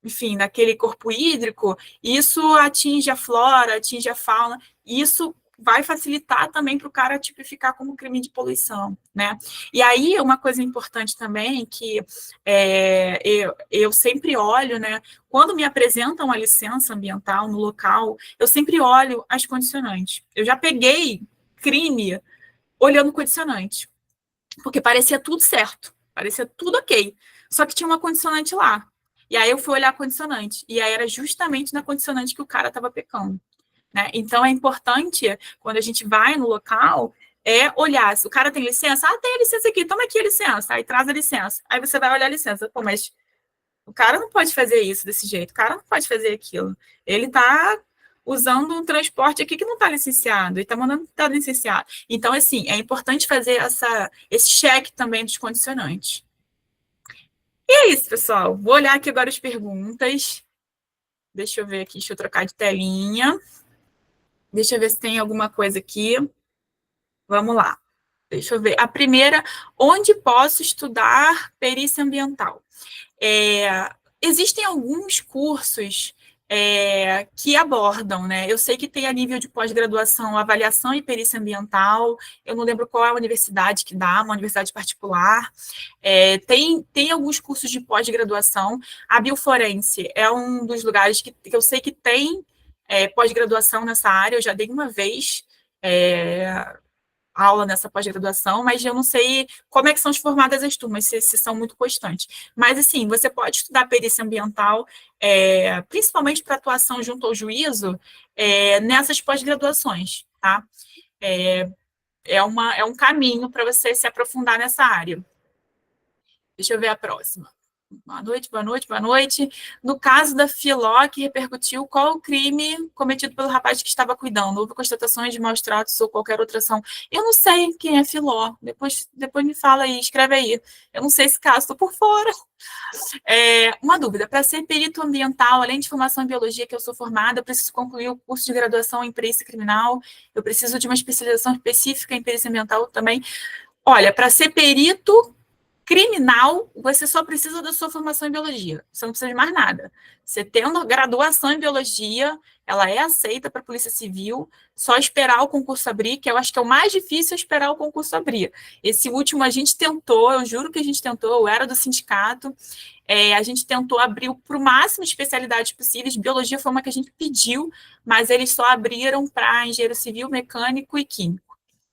S1: Enfim, naquele corpo hídrico, isso atinge a flora, atinge a fauna, isso vai facilitar também para o cara tipificar como crime de poluição, né? E aí, uma coisa importante também, que eu sempre olho, né? Quando me apresentam a licença ambiental no local, eu sempre olho as condicionantes. Eu já peguei crime olhando condicionante, porque parecia tudo certo, parecia tudo ok, só que tinha uma condicionante lá. E aí eu fui olhar a condicionante, e aí era justamente na condicionante que o cara estava pecando. Né? Então, é importante, quando a gente vai no local, olhar, se o cara tem licença, tem a licença aqui, toma aqui a licença, aí traz a licença. Aí você vai olhar a licença, pô, mas o cara não pode fazer isso desse jeito, o cara não pode fazer aquilo. Ele está usando um transporte aqui que não está licenciado, ele está mandando que está licenciado. Então, assim, é importante fazer esse cheque também dos condicionantes. E é isso, pessoal. Vou olhar aqui agora as perguntas. Deixa eu ver aqui, deixa eu trocar de telinha. Deixa eu ver se tem alguma coisa aqui. Vamos lá. Deixa eu ver. A primeira, onde posso estudar perícia ambiental? Existem alguns cursos que abordam, né? Eu sei que tem a nível de pós-graduação avaliação e perícia ambiental, eu não lembro qual é a universidade que dá, uma universidade particular. Tem alguns cursos de pós-graduação. A Bioforense é um dos lugares que eu sei que tem pós-graduação nessa área, eu já dei uma vez aula nessa pós-graduação, mas eu não sei como é que são formadas as turmas, se são muito constantes. Mas, assim, você pode estudar perícia ambiental, principalmente para atuação junto ao juízo, nessas pós-graduações, tá? É um caminho para você se aprofundar nessa área. Deixa eu ver a próxima. Boa noite, boa noite, boa noite. No caso da Filó, que repercutiu, qual o crime cometido pelo rapaz que estava cuidando? Houve constatações de maus tratos ou qualquer outra ação? Eu não sei quem é Filó. Depois me fala aí, escreve aí. Eu não sei esse caso, estou por fora. Uma dúvida, para ser perito ambiental, além de formação em biologia, que eu sou formada, eu preciso concluir o curso de graduação em perícia criminal, eu preciso de uma especialização específica em perícia ambiental também. Olha, para ser perito criminal, você só precisa da sua formação em biologia. Você não precisa de mais nada. Você tendo graduação em biologia, ela é aceita para a Polícia Civil, só esperar o concurso abrir, que eu acho que é o mais difícil, é esperar o concurso abrir. Esse último a gente tentou, eu juro que a gente tentou, eu era do sindicato, a gente tentou abrir para o máximo de especialidades possíveis, biologia foi uma que a gente pediu, mas eles só abriram para engenheiro civil, mecânico e químico.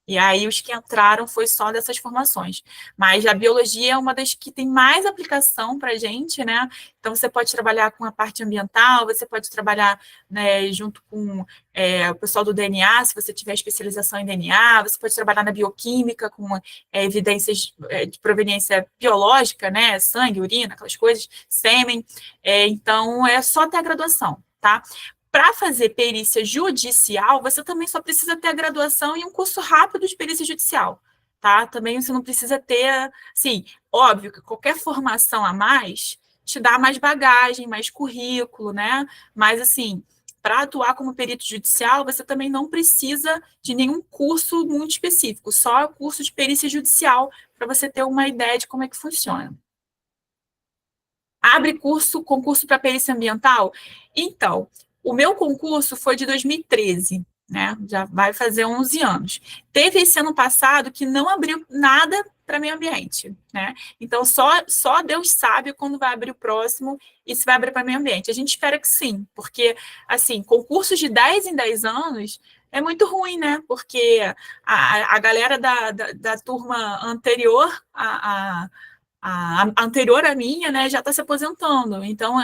S1: E aí os que entraram foi só dessas formações. Mas a biologia é uma das que tem mais aplicação para a gente, né? Então você pode trabalhar com a parte ambiental, você pode trabalhar, né, junto com o pessoal do DNA, se você tiver especialização em DNA, você pode trabalhar na bioquímica com evidências de proveniência biológica, né? Sangue, urina, aquelas coisas, sêmen. Então é só ter a graduação, tá? Para fazer perícia judicial, você também só precisa ter a graduação e um curso rápido de perícia judicial, tá? Também você não precisa ter, sim, óbvio que qualquer formação a mais te dá mais bagagem, mais currículo, né? Mas, assim, para atuar como perito judicial, você também não precisa de nenhum curso muito específico, só o curso de perícia judicial, para você ter uma ideia de como é que funciona. Abre concurso para perícia ambiental? Então, o meu concurso foi de 2013, né? Já vai fazer 11 anos. Teve esse ano passado que não abriu nada para meio ambiente, né? Então, só Deus sabe quando vai abrir o próximo e se vai abrir para meio ambiente. A gente espera que sim, porque, assim, concursos de 10 em 10 anos é muito ruim, né? Porque a galera da turma anterior, a anterior à minha, né, já está se aposentando. Então,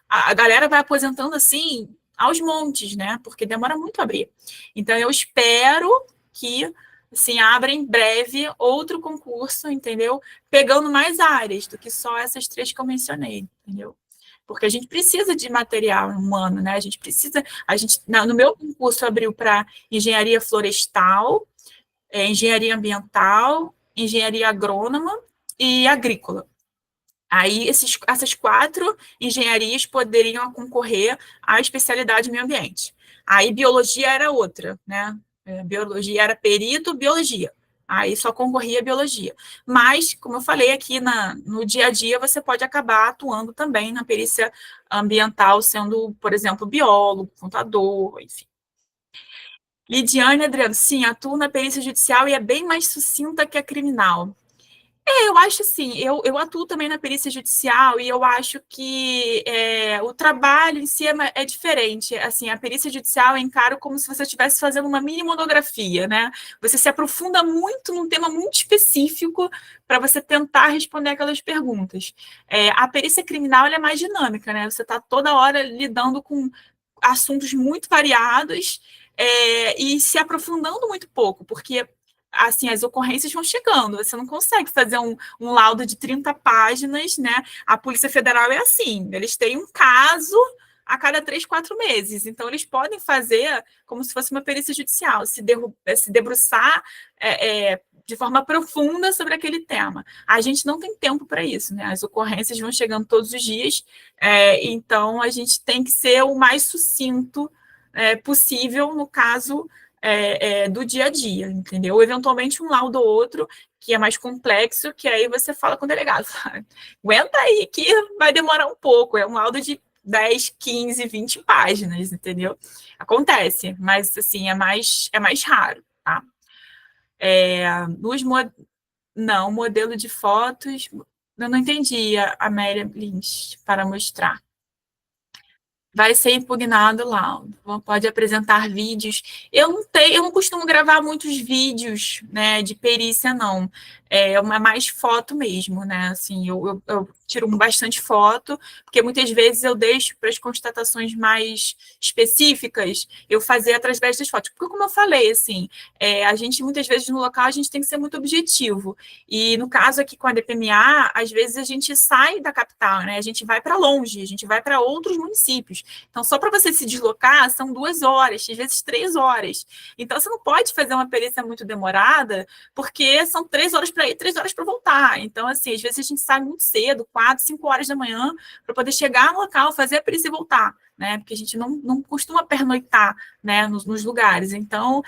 S1: a galera vai aposentando assim aos montes, né? Porque demora muito a abrir. Então, eu espero que assim, abra em breve outro concurso, entendeu? Pegando mais áreas do que só essas três que eu mencionei, entendeu? Porque a gente precisa de material humano, né? No meu concurso abriu para engenharia florestal, engenharia ambiental, engenharia agrônoma e agrícola. Aí, essas 4 engenharias poderiam concorrer à especialidade meio ambiente. Aí, biologia era outra, né? Biologia era perito, biologia. Aí só concorria a biologia. Mas, como eu falei aqui, no dia a dia, você pode acabar atuando também na perícia ambiental, sendo, por exemplo, biólogo, contador, enfim. Lidiane Adriano, sim, atuo na perícia judicial e é bem mais sucinta que a criminal. Eu acho assim, eu atuo também na perícia judicial e eu acho que o trabalho em si é diferente. Assim, a perícia judicial eu encaro como se você estivesse fazendo uma mini monografia, né? Você se aprofunda muito num tema muito específico para você tentar responder aquelas perguntas. A perícia criminal ela é mais dinâmica, né? Você está toda hora lidando com assuntos muito variados e se aprofundando muito pouco, porque assim, as ocorrências vão chegando, você não consegue fazer um laudo de 30 páginas, né? A Polícia Federal é assim, eles têm um caso a cada 3, 4 meses, então eles podem fazer como se fosse uma perícia judicial, se debruçar de forma profunda sobre aquele tema. A gente não tem tempo para isso, né? As ocorrências vão chegando todos os dias, então a gente tem que ser o mais sucinto possível no caso do dia a dia, entendeu? Ou, eventualmente, um laudo ou outro, que é mais complexo, que aí você fala com o delegado. Aguenta aí, que vai demorar um pouco. É um laudo de 10, 15, 20 páginas, entendeu? Acontece, mas, assim, é mais raro, tá? Não, modelo de fotos... Eu não entendi a Amélia Lins para mostrar. Vai ser impugnado o laudo. Pode apresentar vídeos. Eu não costumo gravar muitos vídeos, né, de perícia, não. É mais foto mesmo, né? Assim, eu tiro bastante foto, porque muitas vezes eu deixo para as constatações mais específicas eu fazer através das fotos. Porque, como eu falei, assim, a gente, muitas vezes, no local, a gente tem que ser muito objetivo. E, no caso aqui com a DPMA, às vezes a gente sai da capital, né? A gente vai para longe, a gente vai para outros municípios. Então, só para você se deslocar, são 2 horas, às vezes 3 horas. Então, você não pode fazer uma perícia muito demorada, porque são 3 horas para ir, 3 horas para voltar. Então, assim, às vezes a gente sai muito cedo, 4, 5 horas da manhã, para poder chegar no local, fazer a perícia e voltar, né? Porque a gente não costuma pernoitar, né, nos lugares. Então,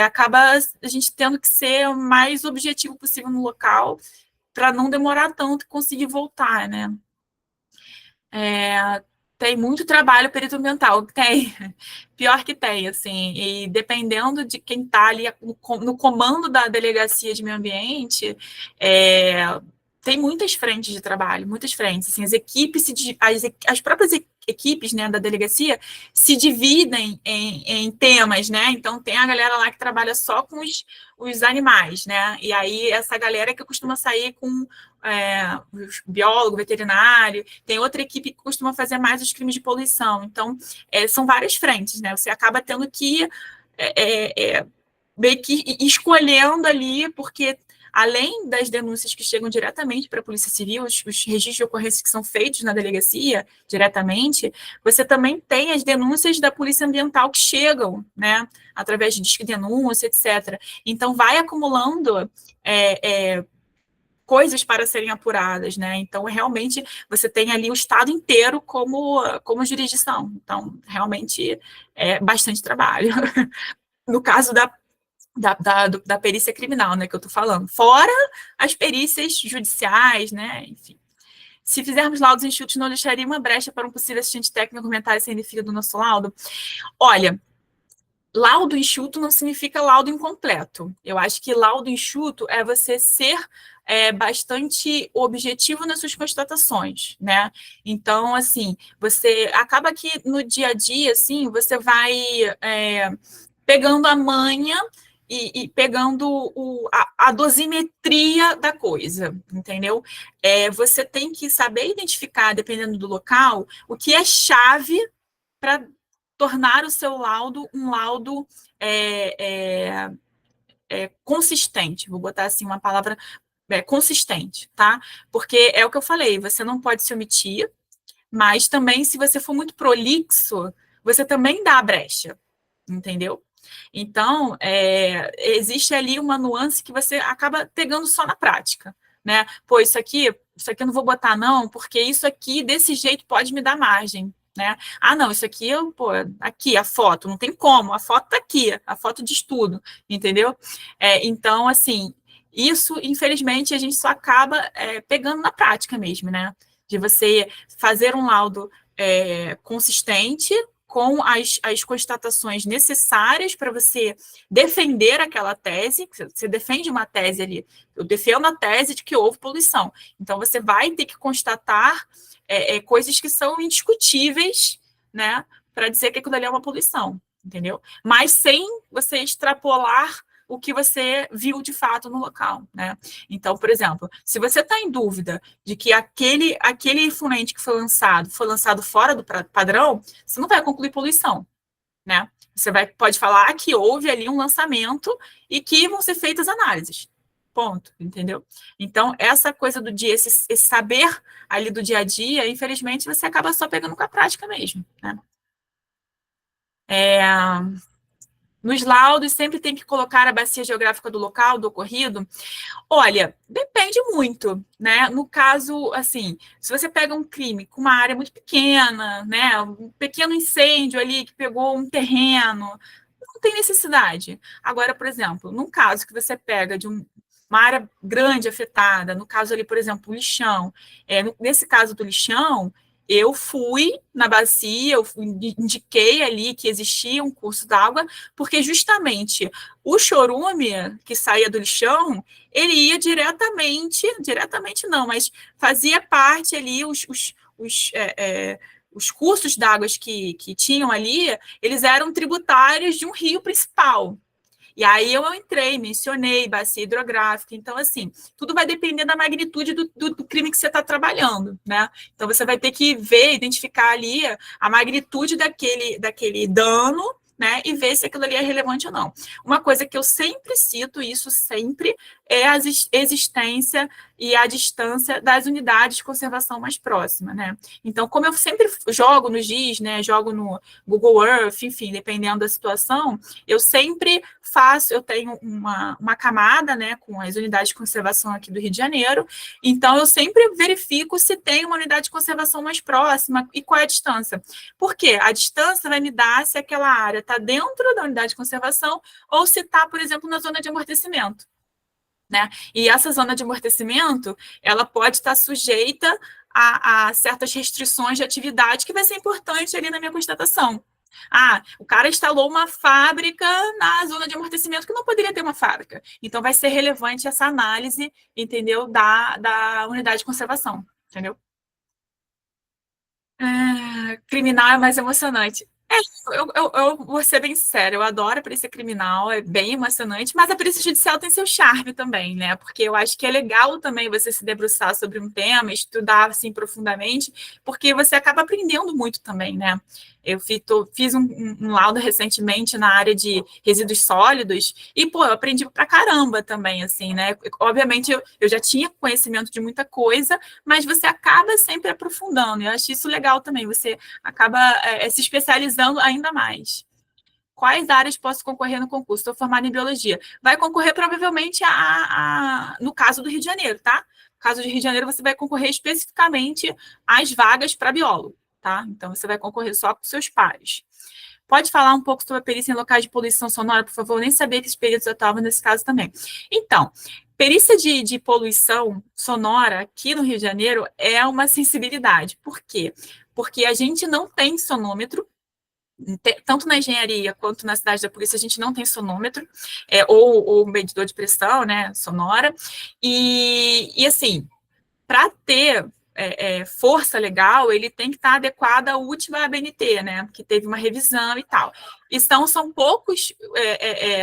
S1: acaba a gente tendo que ser o mais objetivo possível no local para não demorar tanto e conseguir voltar, né? Tem muito trabalho perito ambiental, tem, pior que tem, assim, e dependendo de quem está ali no comando da delegacia de meio ambiente, tem muitas frentes de trabalho, muitas frentes, assim, as equipes, as próprias equipes, né, da delegacia se dividem em temas, né, então tem a galera lá que trabalha só com os animais, né, e aí essa galera que costuma sair com biólogo, veterinário, tem outra equipe que costuma fazer mais os crimes de poluição. Então, são várias frentes, né? Você acaba tendo que meio que escolhendo ali, porque além das denúncias que chegam diretamente para a Polícia Civil, os registros de ocorrências que são feitos na delegacia diretamente, você também tem as denúncias da Polícia Ambiental que chegam, né? Através de disque denúncia, etc. Então, vai acumulando coisas para serem apuradas, né? Então, realmente, você tem ali o Estado inteiro como jurisdição. Então, realmente, é bastante trabalho. No caso da perícia criminal, né, que eu estou falando. Fora as perícias judiciais, né? Enfim. Se fizermos laudos enxutos, não deixaria uma brecha para um possível assistente técnico comentar se significa do nosso laudo? Olha, laudo enxuto não significa laudo incompleto. Eu acho que laudo enxuto é você ser bastante objetivo nas suas constatações, né? Então, assim, você acaba que no dia a dia, assim, você vai pegando a manha e pegando a dosimetria da coisa, entendeu? Você tem que saber identificar, dependendo do local, o que é chave para tornar o seu laudo um laudo consistente. Vou botar assim uma palavra consistente, tá? Porque é o que eu falei, você não pode se omitir, mas também, se você for muito prolixo, você também dá a brecha, entendeu? Então, existe ali uma nuance que você acaba pegando só na prática, né? Pô, isso aqui eu não vou botar não, porque isso aqui, desse jeito, pode me dar margem, né? Ah, não, isso aqui, aqui, a foto, não tem como, a foto tá aqui, a foto de estudo, entendeu? Então, assim, isso, infelizmente, a gente só acaba pegando na prática mesmo, né? De você fazer um laudo consistente, com as constatações necessárias para você defender aquela tese. Você defende uma tese ali, eu defendo a tese de que houve poluição. Então, você vai ter que constatar coisas que são indiscutíveis, né, para dizer que aquilo ali é uma poluição, entendeu? Mas sem você extrapolar o que você viu de fato no local, né? Então, por exemplo, se você está em dúvida de que aquele efluente que foi lançado fora do padrão, você não vai concluir poluição, né? Você pode falar que houve ali um lançamento e que vão ser feitas análises. Ponto, entendeu? Então, essa coisa do dia, esse saber ali do dia a dia, infelizmente, você acaba só pegando com a prática mesmo, né? Nos laudos, sempre tem que colocar a bacia geográfica do local, do ocorrido. Olha, depende muito, né? No caso, assim, se você pega um crime com uma área muito pequena, né? Um pequeno incêndio ali que pegou um terreno, não tem necessidade. Agora, por exemplo, num caso que você pega de uma área grande afetada, no caso ali, por exemplo, o lixão, nesse caso do lixão, eu fui na bacia, eu indiquei ali que existia um curso d'água, porque justamente o chorume que saía do lixão, ele ia diretamente não, mas fazia parte ali, os cursos d'água que tinham ali, eles eram tributários de um rio principal. E aí eu entrei, mencionei bacia hidrográfica. Então, assim, tudo vai depender da magnitude do crime que você está trabalhando, né? Então, você vai ter que ver, identificar ali a magnitude daquele dano, né, e ver se aquilo ali é relevante ou não. Uma coisa que eu sempre cito, isso sempre, é a existência e a distância das unidades de conservação mais próximas, né? Então, como eu sempre jogo no GIS, né, jogo no Google Earth, enfim, dependendo da situação, eu sempre eu tenho uma camada, né, com as unidades de conservação aqui do Rio de Janeiro, então eu sempre verifico se tem uma unidade de conservação mais próxima e qual é a distância. Por quê? A distância vai me dar se aquela área está dentro da unidade de conservação ou se está, por exemplo, na zona de amortecimento. Né? E essa zona de amortecimento, ela pode estar sujeita a certas restrições de atividade que vai ser importante ali na minha constatação. Ah, o cara instalou uma fábrica na zona de amortecimento que não poderia ter uma fábrica. Então, vai ser relevante essa análise, entendeu, da unidade de conservação, entendeu? Criminal é mais emocionante. Eu vou ser bem séria, eu adoro a perícia criminal, é bem emocionante, mas a perícia judicial tem seu charme também, né? Porque eu acho que é legal também você se debruçar sobre um tema, estudar assim profundamente, porque você acaba aprendendo muito também, né? Eu fiz um laudo recentemente na área de resíduos sólidos e, pô, eu aprendi pra caramba também, assim, né? Obviamente, eu já tinha conhecimento de muita coisa, mas você acaba sempre aprofundando, e eu acho isso legal também, você acaba se especializando ainda mais. Quais áreas posso concorrer no concurso? Estou formada em biologia. Vai concorrer provavelmente no caso do Rio de Janeiro, tá? No caso do Rio de Janeiro, você vai concorrer especificamente às vagas para biólogo, tá? Então, você vai concorrer só com seus pares. Pode falar um pouco sobre a perícia em locais de poluição sonora, por favor? Eu nem sabia que os períodos eu estava nesse caso também. Então, perícia de poluição sonora aqui no Rio de Janeiro é uma sensibilidade. Por quê? Porque a gente não tem sonômetro, tanto na engenharia quanto na cidade da polícia, a gente não tem sonômetro, ou medidor de pressão, né, sonora, e assim, para ter força legal, ele tem que estar adequado à última ABNT, né, que teve uma revisão e tal. Então, são poucos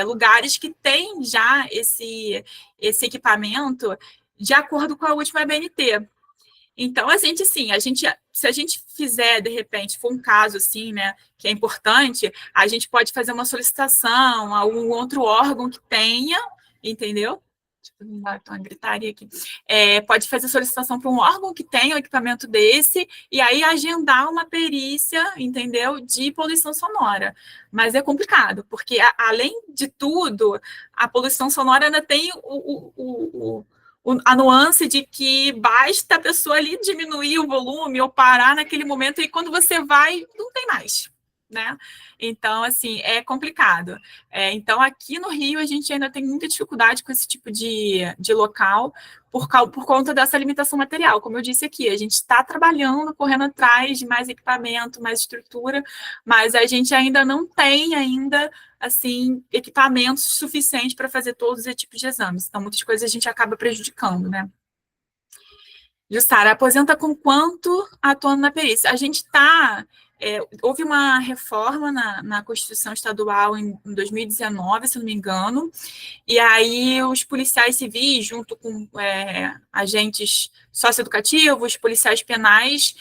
S1: lugares que têm já esse equipamento de acordo com a última ABNT. Então, se a gente fizer, de repente, for um caso assim, né, que é importante, a gente pode fazer uma solicitação a um outro órgão que tenha, entendeu? Deixa eu uma gritaria aqui. Pode fazer solicitação para um órgão que tenha um equipamento desse e aí agendar uma perícia, entendeu, de poluição sonora. Mas é complicado, porque além de tudo, a poluição sonora ainda tem a nuance de que basta a pessoa ali diminuir o volume ou parar naquele momento e quando você vai, não tem mais, né? Então, assim, é complicado. Então, aqui no Rio, a gente ainda tem muita dificuldade com esse tipo de local por conta dessa limitação material. Como eu disse aqui, a gente está trabalhando, correndo atrás de mais equipamento, mais estrutura, mas a gente ainda não tem assim, equipamentos suficientes para fazer todos os tipos de exames. Então, muitas coisas a gente acaba prejudicando, né? Jussara, aposenta com quanto atuando na perícia? A gente está... houve uma reforma na Constituição Estadual em 2019, se não me engano, e aí os policiais civis, junto com agentes socioeducativos, policiais penais,